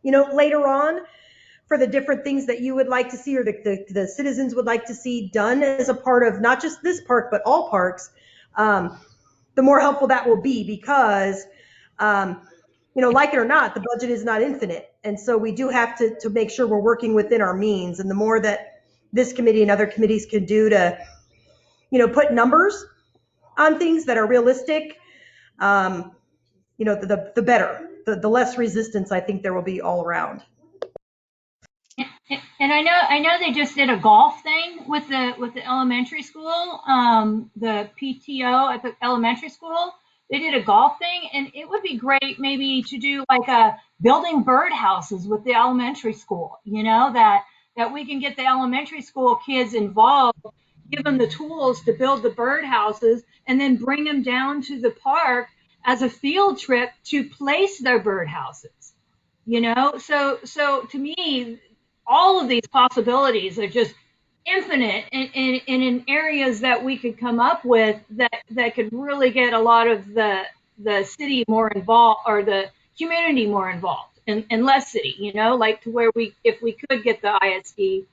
you know, later on, for the different things that you would like to see, or the citizens would like to see done as a part of not just this park, but all parks, the more helpful that will be, because, you know, like it or not, the budget is not infinite. And so we do have to make sure we're working within our means. And the more that this committee and other committees can do to, you know, put numbers on things that are realistic, you know, the better, the less resistance I think there will be all around. And I know they just did a golf thing with the elementary school, the PTO at the elementary school. They did a golf thing, and it would be great maybe to do like a building birdhouses with the elementary school. You know, that we can get the elementary school kids involved, give them the tools to build the birdhouses, and then bring them down to the park as a field trip to place their birdhouses. You know, so to me, all of these possibilities are just infinite in areas that we could come up with that could really get a lot of the city more involved, or the community more involved, and less city, you know, like to where if we could get the ISD,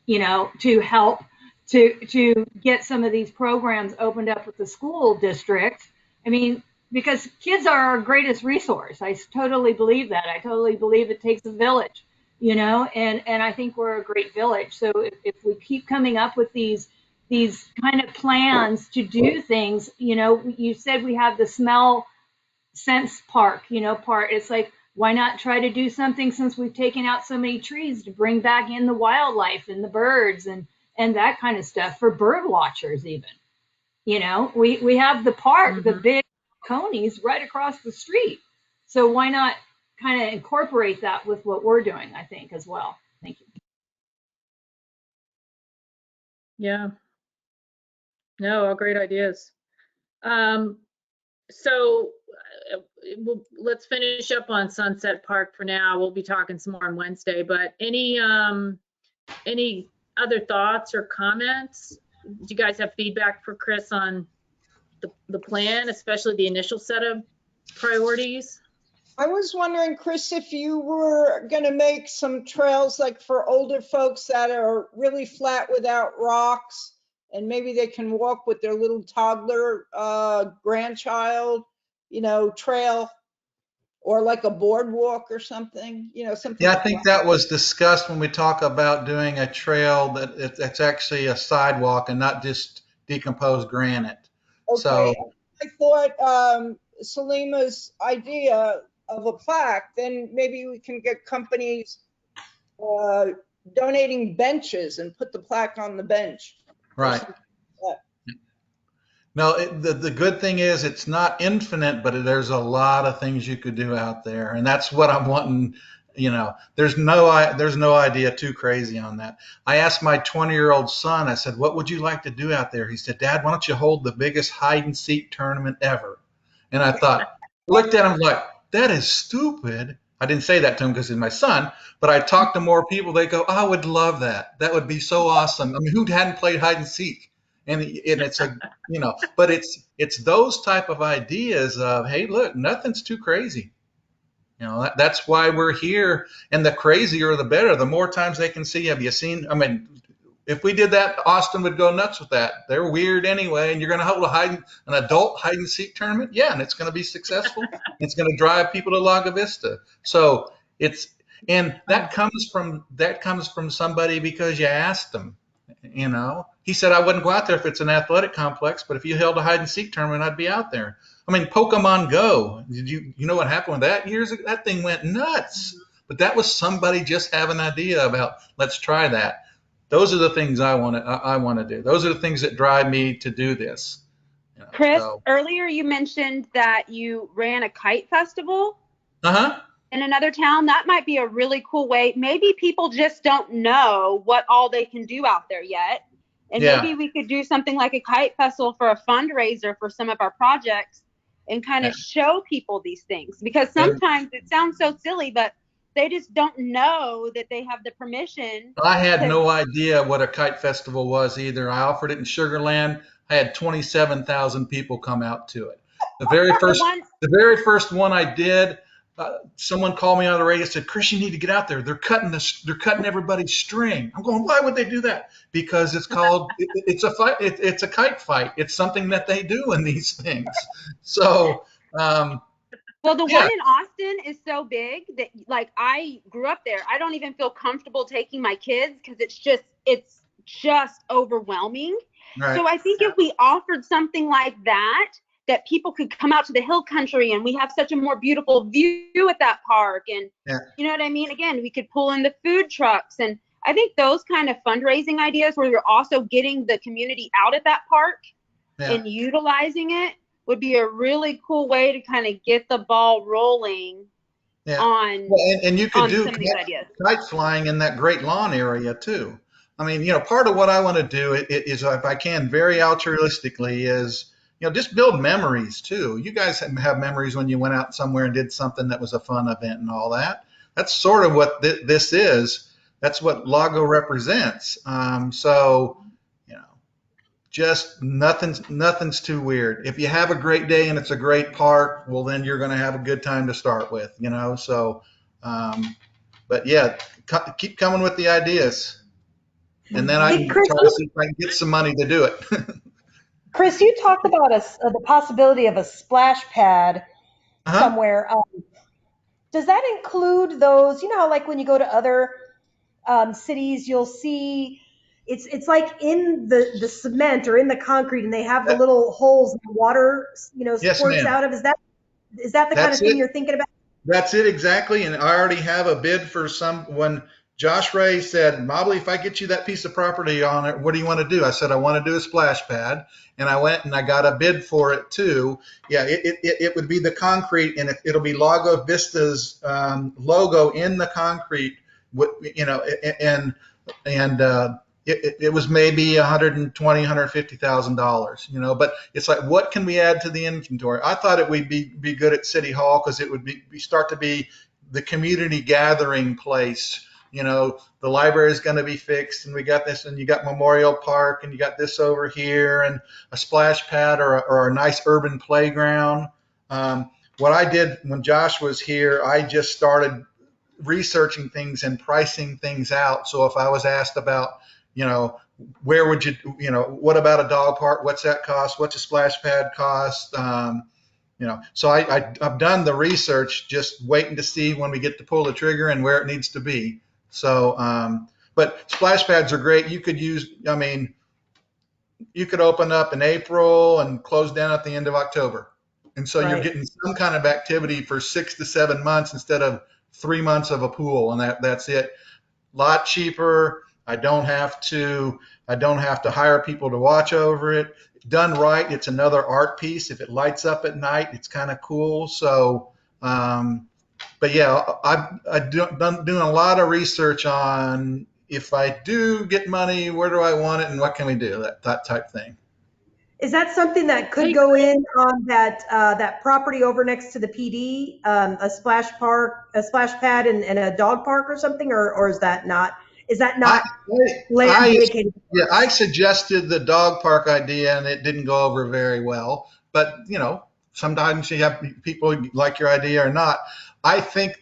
you know, to help to get some of these programs opened up with the school districts. I mean, because kids are our greatest resource. I totally believe that. I totally believe it takes a village. You know, and I think we're a great village. So if we keep coming up with these kind of plans to do things, you know, you said we have the smell sense park, you know, part. It's like, why not try to do something, since we've taken out so many trees, to bring back in the wildlife and the birds and that kind of stuff for bird watchers even. You know, we have the park, the big conies right across the street. So why not kind of incorporate that with what we're doing, I think, as well. Thank you. Yeah. No, all great ideas. So let's finish up on Sunset Park for now. We'll be talking some more on Wednesday, but any other thoughts or comments? Do you guys have feedback for Chris on the plan, especially the initial set of priorities? I was wondering, Chris, if you were going to make some trails like for older folks that are really flat without rocks, and maybe they can walk with their little toddler grandchild, you know, trail, or like a boardwalk or something, you know, something. Yeah, I think that was discussed when we talk about doing a trail that's actually a sidewalk and not just decomposed granite. Okay. So I thought Salima's idea of a plaque, then maybe we can get companies donating benches and put the plaque on the bench. Right. No, the good thing is it's not infinite, but there's a lot of things you could do out there. And that's what I'm wanting there's no idea too crazy on that. I asked my 20-year-old son, I said, what would you like to do out there? He said, Dad, why don't you hold the biggest hide and seek tournament ever? And I looked at him like, that is stupid. I didn't say that to him because he's my son, but I talked to more people. They go, I would love that. That would be so awesome. I mean, who hadn't played hide and seek? And it's but it's those type of ideas of, hey, look, nothing's too crazy. That's why we're here. And the crazier, the better. The more times they can see. Have you seen? I mean, if we did that, Austin would go nuts with that. They're weird anyway, and you're going to hold an adult hide and seek tournament, yeah, and it's going to be successful. It's going to drive people to Lago Vista. So that comes from somebody because you asked them. He said, I wouldn't go out there if it's an athletic complex, but if you held a hide and seek tournament, I'd be out there. I mean, Pokemon Go. Did you know what happened with that years ago? That thing went nuts. But that was somebody just have an idea about, let's try that. Those are the things I want to do. Those are the things that drive me to do this. Chris, earlier you mentioned that you ran a kite festival in another town. That might be a really cool way. Maybe people just don't know what all they can do out there yet. And maybe we could do something like a kite festival for a fundraiser for some of our projects and kind of show people these things. Because sometimes it sounds so silly, but they just don't know that they have the permission. I had no idea what a kite festival was either. I offered it in Sugar Land. I had 27,000 people come out to it. The very first one I did, someone called me on the radio and said, Chris, you need to get out there. They're cutting everybody's string. I'm going, why would they do that? Because it's called, it's a fight. It's a kite fight. It's something that they do in these things. So, well, the one in Austin is so big that, like, I grew up there. I don't even feel comfortable taking my kids because it's just overwhelming. Right. So I think if we offered something like that people could come out to the hill country and we have such a more beautiful view at that park. And you know what I mean? Again, we could pull in the food trucks. And I think those kind of fundraising ideas where you're also getting the community out at that park and utilizing it would be a really cool way to kind of get the ball rolling on and you could do some of these ideas. Kite flying in that Great Lawn area too. I mean, part of what I want to do is, if I can, very altruistically, is just build memories too. You guys have memories when you went out somewhere and did something that was a fun event and all that. That's sort of what this is. That's what Lago represents. So just nothing's too weird. If you have a great day and it's a great park, well, then you're going to have a good time to start with, So, but yeah, keep coming with the ideas, and then I can try to see if I can get some money to do it. Chris, you talked about the possibility of a splash pad somewhere. Does that include those? How like when you go to other cities, you'll see. It's like in the cement or in the concrete, and they have the little holes the water, squirts out of. Is that the kind of thing you're thinking about? That's it exactly. And I already have a bid for when Josh Ray said, Mobley, if I get you that piece of property on it, what do you want to do? I said, I want to do a splash pad. And I went and I got a bid for it too. Yeah, it would be the concrete, and it'll be Lago Vista's logo in the concrete. It was maybe $120,000, $150,000, but it's like, what can we add to the inventory? I thought it would be good at City Hall because it would start to be the community gathering place. The library is going to be fixed, and we got this, and you got Memorial Park, and you got this over here, and a splash pad or a nice urban playground. What I did when Josh was here, I just started researching things and pricing things out. So if I was asked about, where would what about a dog park? What's that cost? What's a splash pad cost? So I've done the research, just waiting to see when we get to pull the trigger and where it needs to be. So, but splash pads are great. You could you could open up in April and close down at the end of October. And so you're getting some kind of activity for 6 to 7 months instead of 3 months of a pool, and that's it. A lot cheaper. I don't have to hire people to watch over it. Done right, it's another art piece. If it lights up at night, it's kind of cool. So But yeah, I've doing a lot of research on if I do get money, where do I want it and what can we do, that type thing. Is that something that could Hey, go in on that property over next to the PD, a splash park, a splash pad and a dog park or something, or is that not I, land I, dedicated? yeah, I suggested the dog park idea and it didn't go over very well. But sometimes you have people like your idea or not. I think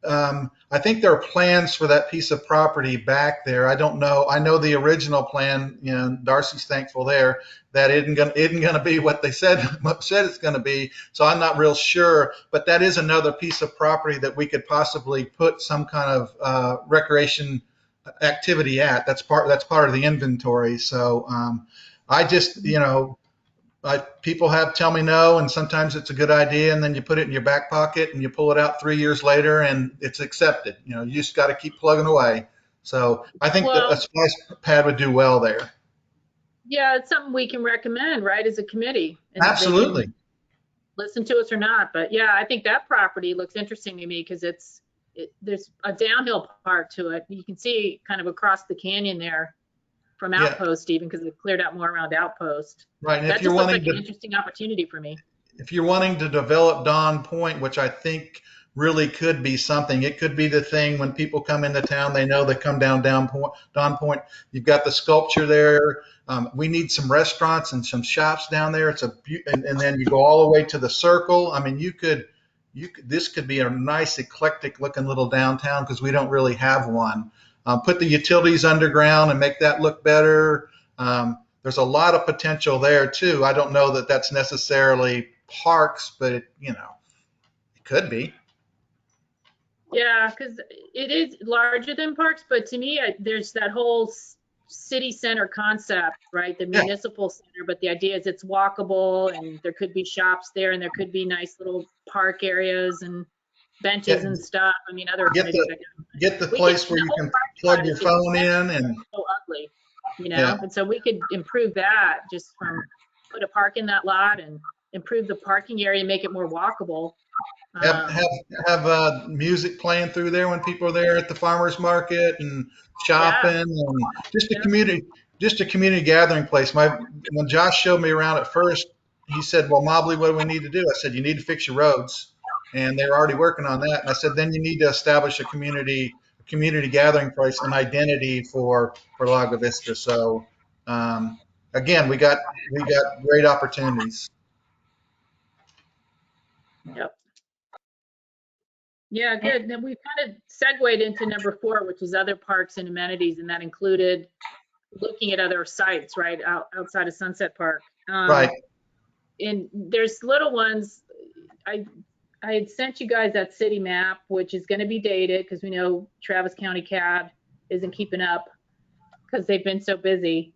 I think there are plans for that piece of property back there. I don't know. I know the original plan. Darcy's thankful there that isn't gonna be what they said it's gonna be. So I'm not real sure. But that is another piece of property that we could possibly put some kind of recreation activity at. That's part of the inventory. So I just people tell me no, and sometimes it's a good idea, and then you put it in your back pocket and you pull it out 3 years later and it's accepted. You just got to keep plugging away. So I think that a splash pad would do well there. Yeah, it's something we can recommend, right, as a committee. And absolutely. Listen to us or not, but yeah, I think that property looks interesting to me because there's a downhill part to it. You can see kind of across the canyon there from Outpost, even because they've cleared out more around Outpost. Right, and that just looks like an interesting opportunity for me. If you're wanting to develop Dawn Point, which I think really could be something, it could be the thing when people come into town, they know they come down Dawn Point. You've got the sculpture there. We need some restaurants and some shops down there. And then you go all the way to the circle. I mean, this could be a nice eclectic looking little downtown because we don't really have one. Put the utilities underground and make that look better. There's a lot of potential there too. I don't know that that's necessarily parks, but it could be. Yeah, because it is larger than parks, but to me, there's that whole city center concept, right? The municipal center, but the idea is it's walkable and there could be shops there and there could be nice little park areas and benches and stuff. I mean, other amenities. Get the place where you can plug your phone in and so ugly, and so we could improve that just from put a park in that lot and improve the parking area and make it more walkable. Have music playing through there when people are there at the farmers market and shopping and just a community gathering place. When Josh showed me around at first, he said, "Well, Mobley, what do we need to do?" I said, "You need to fix your roads," and they're already working on that. And I said, "Then you need to establish a community gathering place, an identity for Lago Vista." So again, we got great opportunities. Yep. Yeah, good. Then we kind of segued into number 4, which is other parks and amenities, and that included looking at other sites, right, outside of Sunset Park. Right. And there's little ones. I had sent you guys that city map, which is going to be dated because we know Travis County CAD isn't keeping up because they've been so busy.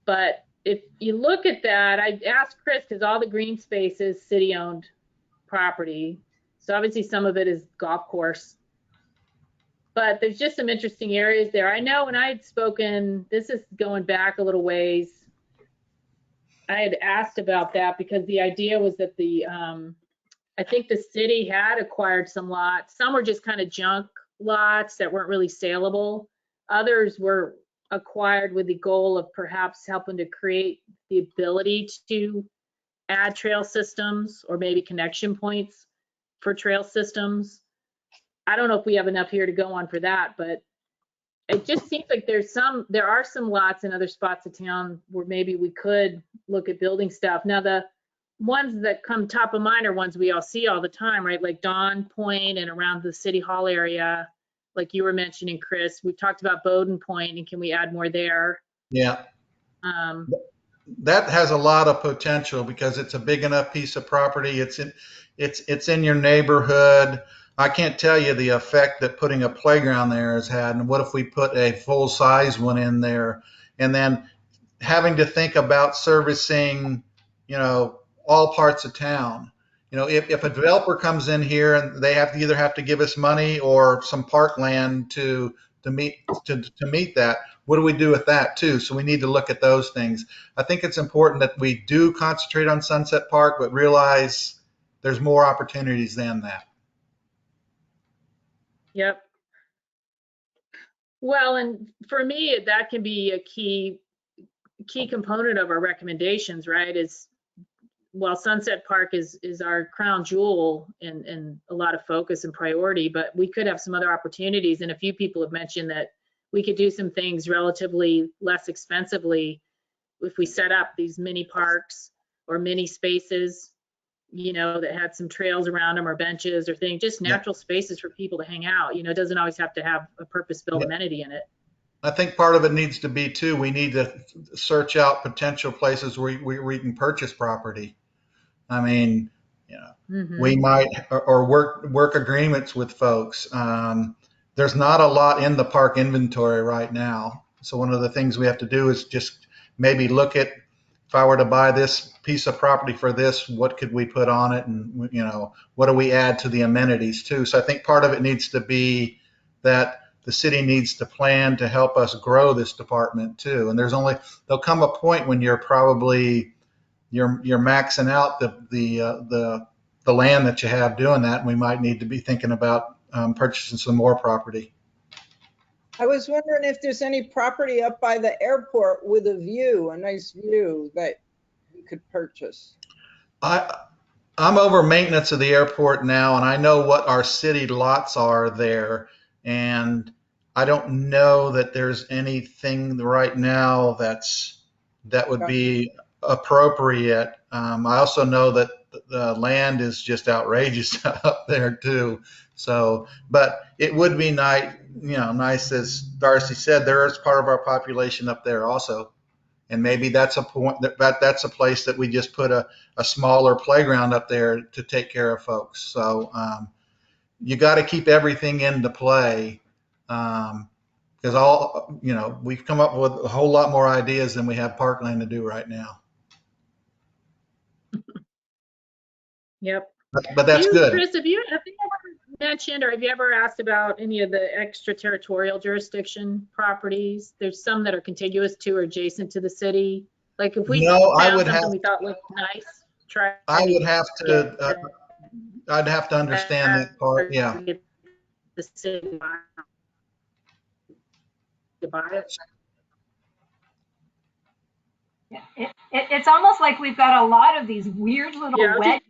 But if you look at that, I asked Chris because all the green space is city-owned property. So obviously some of it is golf course. But there's just some interesting areas there. I know when I had spoken, this is going back a little ways, I had asked about that because the idea was that I think the city had acquired some lots. Some were just kind of junk lots that weren't really saleable. Others were acquired with the goal of perhaps helping to create the ability to add trail systems or maybe connection points for trail systems. I don't know if we have enough here to go on for that, but it just seems like there are some lots in other spots of town where maybe we could look at building stuff. Now, the ones that come top of mind are ones we all see all the time, right? Like Dawn Point and around the City Hall area, like you were mentioning, Chris. We talked about Bowden Point, and can we add more there? Yeah. That has a lot of potential because it's a big enough piece of property. It's in your neighborhood. I can't tell you the effect that putting a playground there has had. And what if we put a full-size one in there? And then having to think about servicing, all parts of town. If a developer comes in here and they either have to give us money or some parkland to meet that, what do we do with that too? So we need to look at those things. I think it's important that we do concentrate on Sunset Park, but realize there's more opportunities than that. Yep. Well, and for me, that can be a key component of our recommendations, right? Is while Sunset Park is our crown jewel and a lot of focus and priority, but we could have some other opportunities. And a few people have mentioned that we could do some things relatively less expensively if we set up these mini parks or mini spaces, you know, that had some trails around them or benches or things, just natural spaces for people to hang out. You know, it doesn't always have to have a purpose-built amenity in it. I think part of it needs to be too, we need to search out potential places where we can purchase property. I mean, you know, we might, or work agreements with folks. There's not a lot in the park inventory right now. So one of the things we have to do is just maybe look at, if I were to buy this piece of property for this, what could we put on it? And, you know, what do we add to the amenities too? So I think part of it needs to be that the city needs to plan to help us grow this department too. And there'll come a point when you're probably, you're maxing out the land that you have doing that, and we might need to be thinking about purchasing some more property. I was wondering if there's any property up by the airport with a view, a nice view that you could purchase. I'm over maintenance of the airport now, and I know what our city lots are there, and I don't know that there's anything right now that would be appropriate. I also know that the land is just outrageous up there too. So, but it would be nice, you know, nice, as Darcy said, there is part of our population up there also. And maybe that's a point that's a place that we just put a smaller playground up there to take care of folks. So you got to keep everything into play. Because you know, we've come up with a whole lot more ideas than we have parkland to do right now. Yep. But that's good. Chris, have you ever mentioned, or have you ever asked about any of the extraterritorial jurisdiction properties? There's some that are contiguous to or adjacent to the city. Like if we found something we thought looked nice, I'd have to understand that part. Yeah. The city to buy it. It's almost like we've got a lot of these weird little wedges,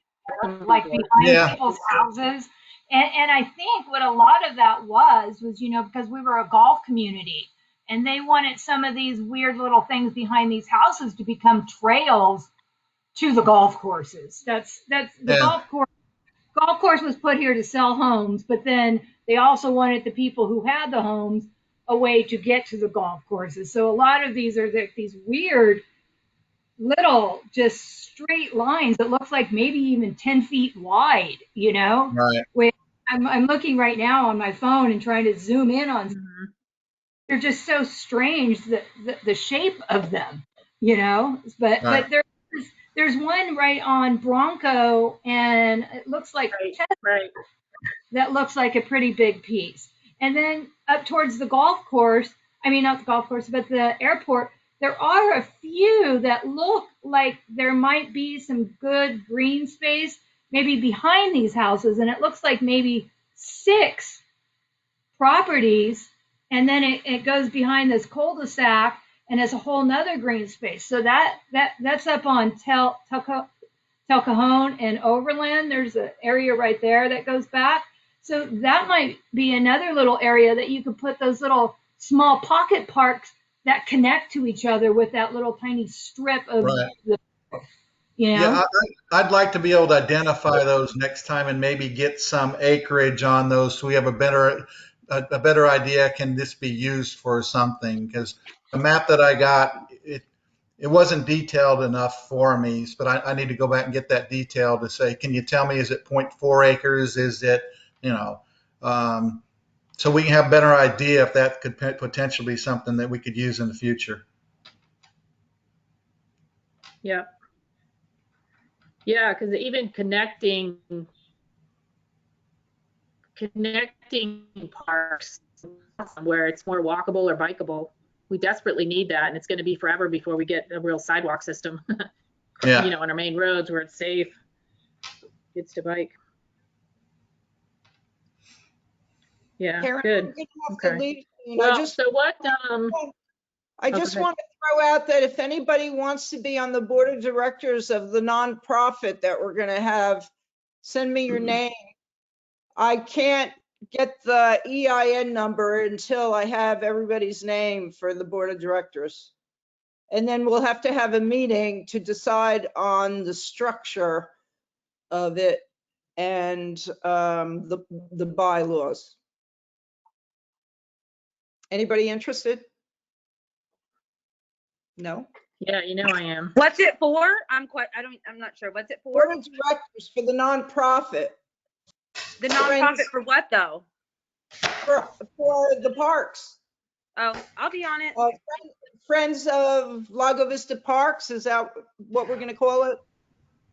like behind people's houses. And I think what a lot of that was, you know, because we were a golf community and they wanted some of these weird little things behind these houses to become trails to the golf courses. That's the golf course was put here to sell homes, but then they also wanted the people who had the homes a way to get to the golf courses. So a lot of these are these weird little just straight lines that looks like maybe even 10 feet wide, you know? Right. Where I'm looking right now on my phone and trying to zoom in on they're just so strange, the shape of them, you know? But there's one right on Bronco, and it looks like that looks like a pretty big piece. And then up towards the golf course, I mean, not the golf course, but the airport, there are a few that look like there might be some good green space maybe behind these houses. And it looks like maybe 6 properties. And then it goes behind this cul-de-sac and has a whole nother green space. So that's up on Tel Cajon and Overland. There's an area right there that goes back. So that might be another little area that you could put those little small pocket parks that connect to each other with that little tiny strip of you know? Yeah, I'd like to be able to identify those next time and maybe get some acreage on those so we have a better idea. Can this be used for something? Because the map that I got, it wasn't detailed enough for me, but I need to go back and get that detail to say, can you tell me, is it 0.4 acres? Is it, you know, so we can have a better idea if that could potentially be something that we could use in the future. Yeah. Yeah, because even connecting parks where it's more walkable or bikeable, we desperately need that, and it's going to be forever before we get a real sidewalk system. Yeah. You know, on our main roads where it's safe, kids to bike. Yeah, Karen, I'm good. gonna have Okay. to leave soon. Well, so what, I go just ahead. want to throw out that if anybody wants to be on the board of directors of the nonprofit that we're gonna have, send me your name. I can't get the EIN number until I have everybody's name for the board of directors. And then we'll have to have a meeting to decide on the structure of it and the bylaws. Anybody interested? No? Yeah, you know I am. What's it for? I'm not sure. What's it for? Board of directors for the nonprofit, The nonprofit for what though? for the parks. Oh, I'll be on it. Friends of Lago Vista Parks, is that what we're gonna call it?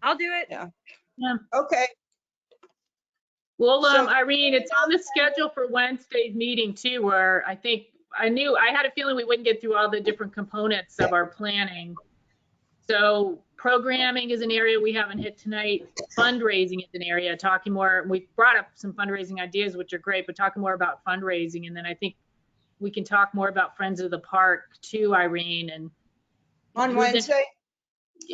I'll do it. Yeah. Yeah. Okay. Well, So- Irene, it's on the schedule for Wednesday's meeting too, where I had a feeling we wouldn't get through all the different components of our planning. So programming is an area we haven't hit tonight. Fundraising is an area, we brought up some fundraising ideas, which are great, but talking more about fundraising. And then I think we can talk more about Friends of the Park too, Irene. And On Wednesday?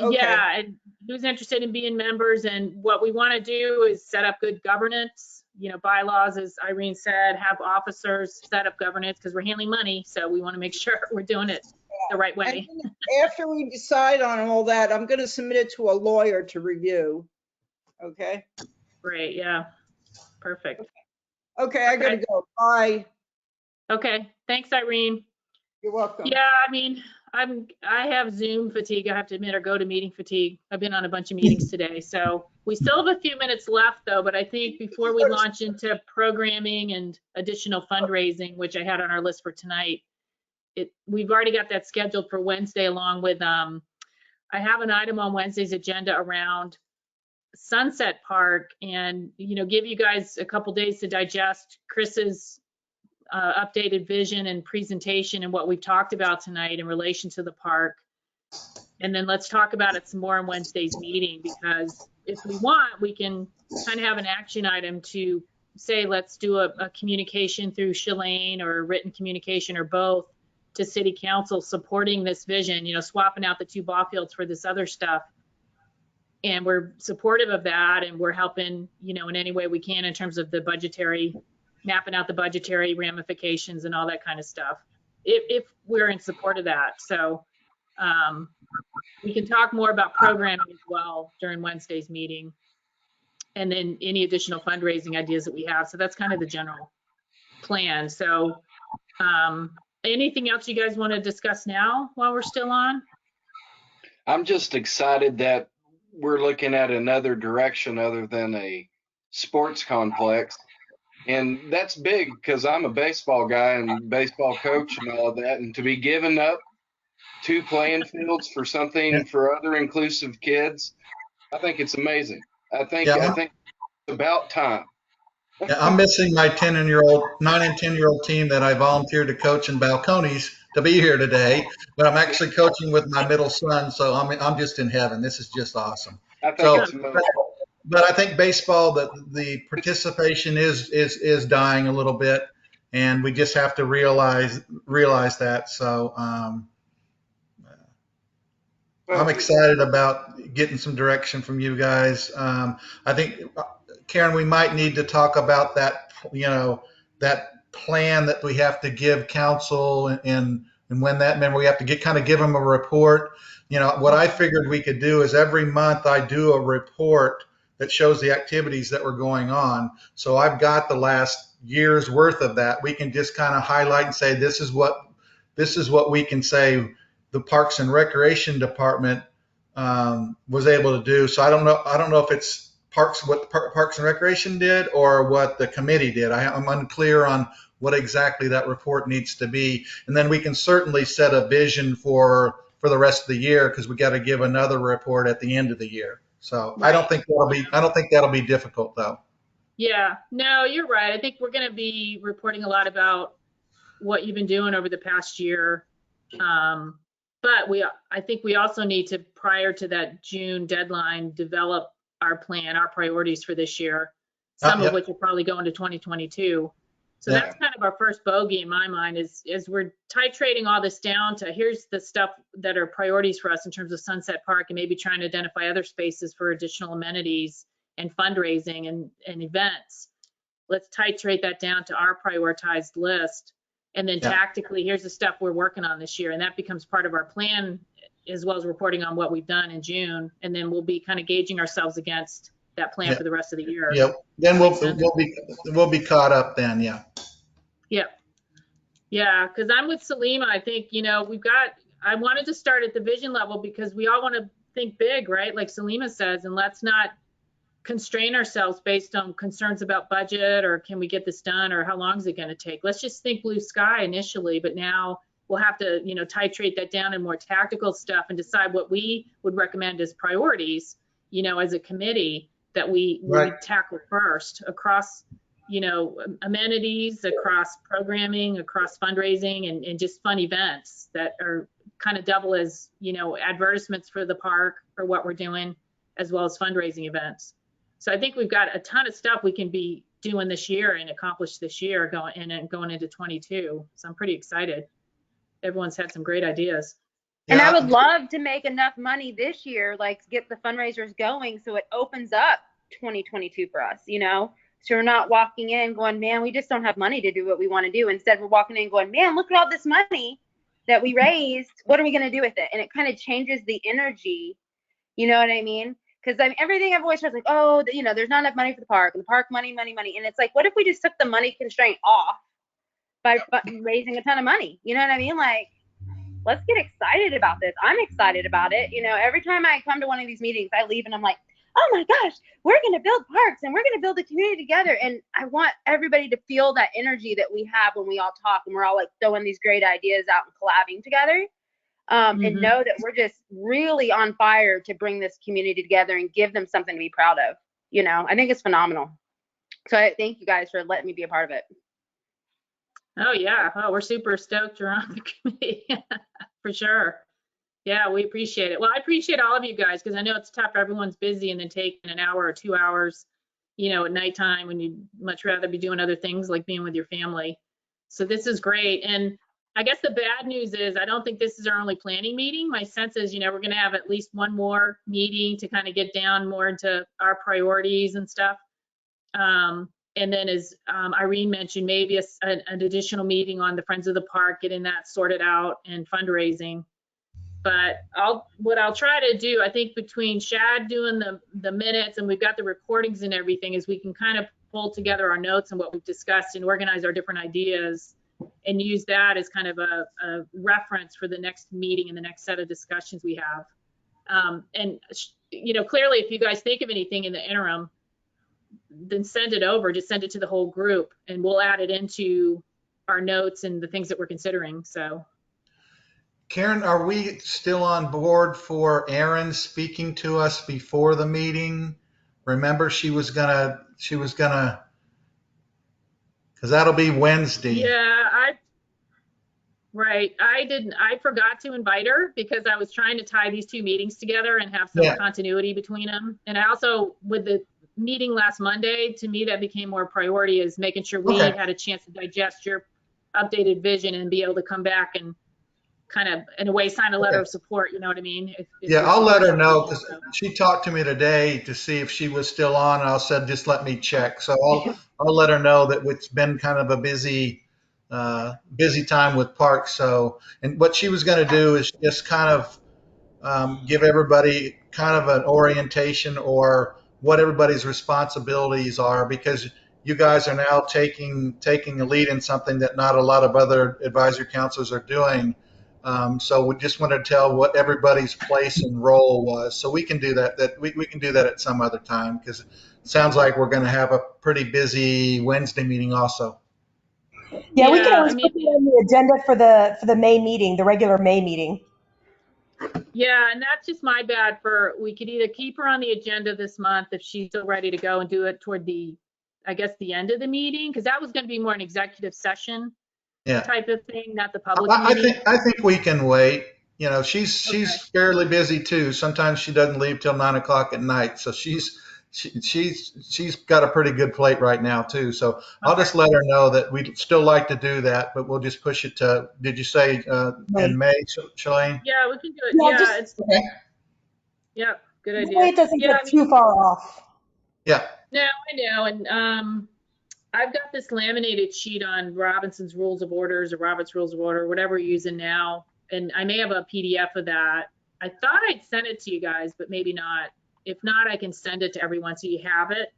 Okay. yeah, and who's interested in being members. And what we want to do is set up good governance, bylaws, as Irene said, have officers set up governance because we're handling money. So we want to make sure we're doing it the right way. And after we decide on all that, I'm going to submit it to a lawyer to review. Okay. Great. Yeah. Perfect. Okay. I got to go. Bye. Okay. Thanks, Irene. You're welcome. Yeah. I mean, I have Zoom fatigue. I have to admit, or go to meeting fatigue. I've been on a bunch of meetings today. So we still have a few minutes left though, but I think before we launch into programming and additional fundraising, which I had on our list for tonight, we've already got that scheduled for Wednesday along with, I have an item on Wednesday's agenda around Sunset Park and, give you guys a couple days to digest Chris's updated vision and presentation and what we've talked about tonight in relation to the park. And then let's talk about it some more on Wednesday's meeting, because if we want, we can kind of have an action item to say, let's do a communication through Shalane or a written communication or both to city council supporting this vision, swapping out the 2 ball fields for this other stuff. And we're supportive of that. And we're helping, in any way we can in terms of the budgetary, mapping out the budgetary ramifications and all that kind of stuff, if we're in support of that. So we can talk more about programming as well during Wednesday's meeting, and then any additional fundraising ideas that we have. So that's kind of the general plan. So anything else you guys want to discuss now while we're still on? I'm just excited that we're looking at another direction other than a sports complex. And that's big because I'm a baseball guy and baseball coach and all of that. And to be giving up 2 playing fields for something for other inclusive kids, I think it's amazing. I think it's about time. Yeah, I'm missing my 9 and 10-year-old team that I volunteered to coach in Balcones to be here today, but I'm actually coaching with my middle son, so I'm just in heaven. This is just awesome. I think it's amazing. But I think baseball, the participation is dying a little bit, and we just have to realize that. So I'm excited about getting some direction from you guys. I think, Karen, we might need to talk about that, that plan that we have to give council and when that, remember, we have to give them a report. What I figured we could do is every month I do a report that shows the activities that were going on. So I've got the last year's worth of that. We can just kind of highlight and say, this is what we can say the Parks and Recreation Department was able to do. So I don't know if it's what Parks and Recreation did or what the committee did. I'm unclear on what exactly that report needs to be. And then we can certainly set a vision for the rest of the year, because we got to give another report at the end of the year. So right. I don't think that'll be difficult though. Yeah, no, you're right. I think we're going to be reporting a lot about what you've been doing over the past year. But I think we also need to, prior to that June deadline, develop our plan, our priorities for this year, some of which will probably go into 2022. So that's kind of our first bogey in my mind is we're titrating all this down to here's the stuff that are priorities for us in terms of Sunset Park and maybe trying to identify other spaces for additional amenities and fundraising and events. Let's titrate that down to our prioritized list. And then tactically, here's the stuff we're working on this year. And that becomes part of our plan as well as reporting on what we've done in June. And then we'll be kind of gauging ourselves against that plan for the rest of the year. Yep. Then we'll be caught up then. Yeah. Yeah. Yeah. Cause I'm with Salima. I think, you know, I wanted to start at the vision level because we all want to think big, right? Like Salima says, and let's not constrain ourselves based on concerns about budget or can we get this done or how long is it going to take? Let's just think blue sky initially, but now we'll have to, you know, titrate that down in more tactical stuff and decide what we would recommend as priorities, you know, as a committee that we tackle first across, you know, amenities, across programming, across fundraising and just fun events that are kind of double as, you know, advertisements for the park for what we're doing, as well as fundraising events. So I think we've got a ton of stuff we can be doing this year and accomplish this year going into 22. So I'm pretty excited. Everyone's had some great ideas. And I would love to make enough money this year, like get the fundraisers going so it opens up 2022 for us, you know? So we're not walking in going, man, we just don't have money to do what we want to do. Instead, we're walking in going, man, look at all this money that we raised. What are we going to do with it? And it kind of changes the energy. You know what I mean? Because everything I've always heard is like, oh, you know, there's not enough money for the park. And the park money. And it's like, what if we just took the money constraint off by raising a ton of money? You know what I mean? Like, let's get excited about this. I'm excited about it. You know, every time I come to one of these meetings, I leave and I'm like, oh my gosh, we're going to build parks and we're going to build a community together. And I want everybody to feel that energy that we have when we all talk and we're all like throwing these great ideas out and collabing together. And know that we're just really on fire to bring this community together and give them something to be proud of. You know, I think it's phenomenal. So I thank you guys for letting me be a part of it. Oh yeah. Oh, we're super stoked you're on the committee for sure. Yeah, we appreciate it. Well, I appreciate all of you guys because I know it's tough. Everyone's busy and then taking an hour or 2 hours, you know, at nighttime when you'd much rather be doing other things like being with your family. So this is great. And I guess the bad news is I don't think this is our only planning meeting. My sense is, you know, we're going to have at least one more meeting to kind of get down more into our priorities and stuff. And then as Irene mentioned, maybe an additional meeting on the Friends of the Park, getting that sorted out and fundraising. But what I'll try to do, I think between Shad doing the minutes and we've got the recordings and everything, is we can kind of pull together our notes and what we've discussed and organize our different ideas and use that as kind of a reference for the next meeting and the next set of discussions we have. And, you know, clearly if you guys think of anything in the interim, then send it over, just send it to the whole group and we'll add it into our notes and the things that we're considering. So. Karen, are we still on board for Erin speaking to us before the meeting? Remember she was gonna, because that'll be Wednesday. Yeah, I forgot to invite her because I was trying to tie these two meetings together and have some continuity between them. And I also, with the meeting last Monday, to me, that became more priority is making sure we had a chance to digest your updated vision and be able to come back and kind of, in a way, sign a letter of support, you know what I mean? If I'll let her know because she talked to me today to see if she was still on. And I said, just let me check. So I'll let her know that it's been kind of a busy time with parks. So, and what she was going to do is just kind of give everybody kind of an orientation or what everybody's responsibilities are, because you guys are now taking a lead in something that not a lot of other advisory councils are doing. So we just want to tell what everybody's place and role was. So we can do that. We can do that at some other time because it sounds like we're going to have a pretty busy Wednesday meeting also. Yeah, we can always put it on the agenda for the May meeting, the regular May meeting. Yeah, and that's just my bad we could either keep her on the agenda this month if she's still ready to go and do it toward the end of the meeting, because that was going to be more an executive session type of thing, not the public meeting. I think we can wait. You know, she's fairly busy too. Sometimes she doesn't leave till 9 o'clock at night. So she's she's got a pretty good plate right now too. So I'll just let her know that we'd still like to do that, but we'll just push it to, did you say in May, Shalane? Yeah, we can do it. Yeah, Yeah, just it's, yeah, good that idea. way it doesn't Yeah, get too far off. Yeah. no, I know. And I've got this laminated sheet on Robinson's Rules of Orders or Robert's Rules of Order, whatever we're using now. And I may have a PDF of that. I thought I'd send it to you guys, but maybe not. If not, I can send it to everyone so you have it.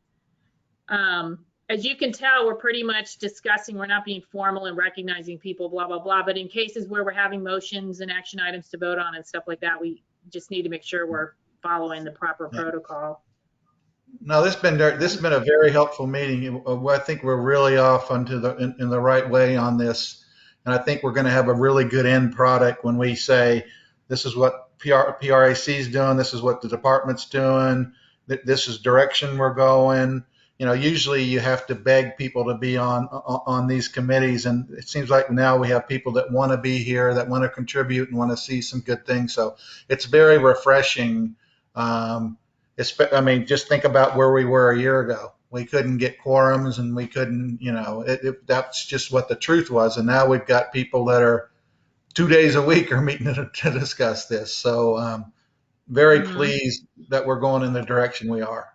As you can tell, we're pretty much discussing, we're not being formal and recognizing people, blah, blah, blah. But in cases where we're having motions and action items to vote on and stuff like that, we just need to make sure we're following the proper protocol. No, this has been a very helpful meeting. I think we're really off onto in the right way on this. And I think we're going to have a really good end product when we say, this is what PRAC is doing, this is what the department's doing, this is direction we're going. You know, usually you have to beg people to be on these committees, and it seems like now we have people that want to be here, that want to contribute and want to see some good things. So it's very refreshing. I mean, just think about where we were a year ago. We couldn't get quorums, and we couldn't, you know, that's just what the truth was. And now we've got people that are 2 days a week are meeting to discuss this. So very pleased that we're going in the direction we are.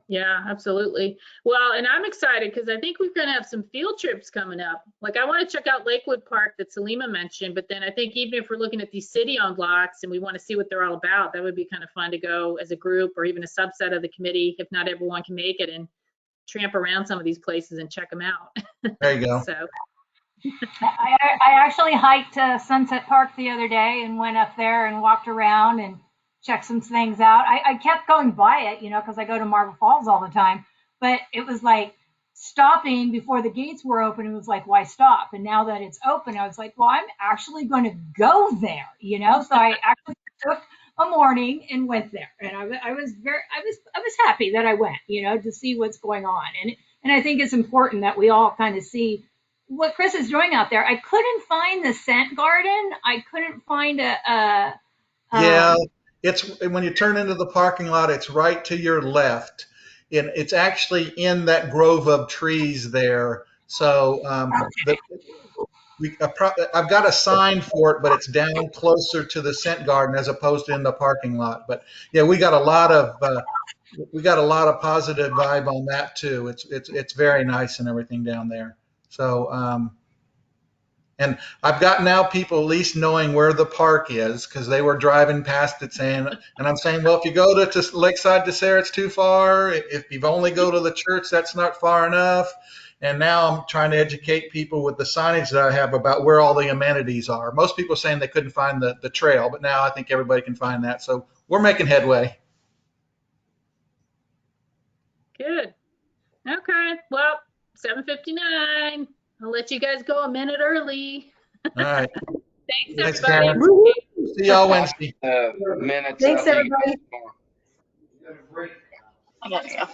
Yeah, absolutely. Well, and I'm excited because I think we're going to have some field trips coming up. Like, I want to check out Lakewood Park that Salima mentioned, but then I think even if we're looking at these city-owned lots and we want to see what they're all about, that would be kind of fun to go as a group or even a subset of the committee, if not everyone can make it, and tramp around some of these places and check them out. There you go. So I actually hiked Sunset Park the other day and went up there and walked around and checked some things out. I kept going by it, you know, because I go to Marble Falls all the time. But it was like stopping before the gates were open. It was like, why stop? And now that it's open, I was like, well, I'm actually going to go there, you know. So I actually took a morning and went there, and I was happy that I went, you know, to see what's going on. And I think it's important that we all kind of see what Chris is doing out there. I couldn't find the scent garden. I couldn't find yeah, it's when you turn into the parking lot, it's right to your left. And it's actually in that grove of trees there. So I've got a sign for it, but it's down closer to the scent garden as opposed to in the parking lot. But yeah, we got a lot of positive vibe on that too. It's very nice and everything down there. So and I've got now people at least knowing where the park is because they were driving past it saying, and I'm saying, well, if you go to Lakeside to Sarah, it's too far. If you've only go to the church, that's not far enough. And now I'm trying to educate people with the signage that I have about where all the amenities are. Most people saying they couldn't find the trail, but now I think everybody can find that. So we're making headway. good. Okay. Well, 7:59. I'll let you guys go a minute early. All right. Thanks, Thanks, everybody. Karen. See y'all Wednesday. Minutes. Thanks, I'll take everybody. tomorrow. I gotta go.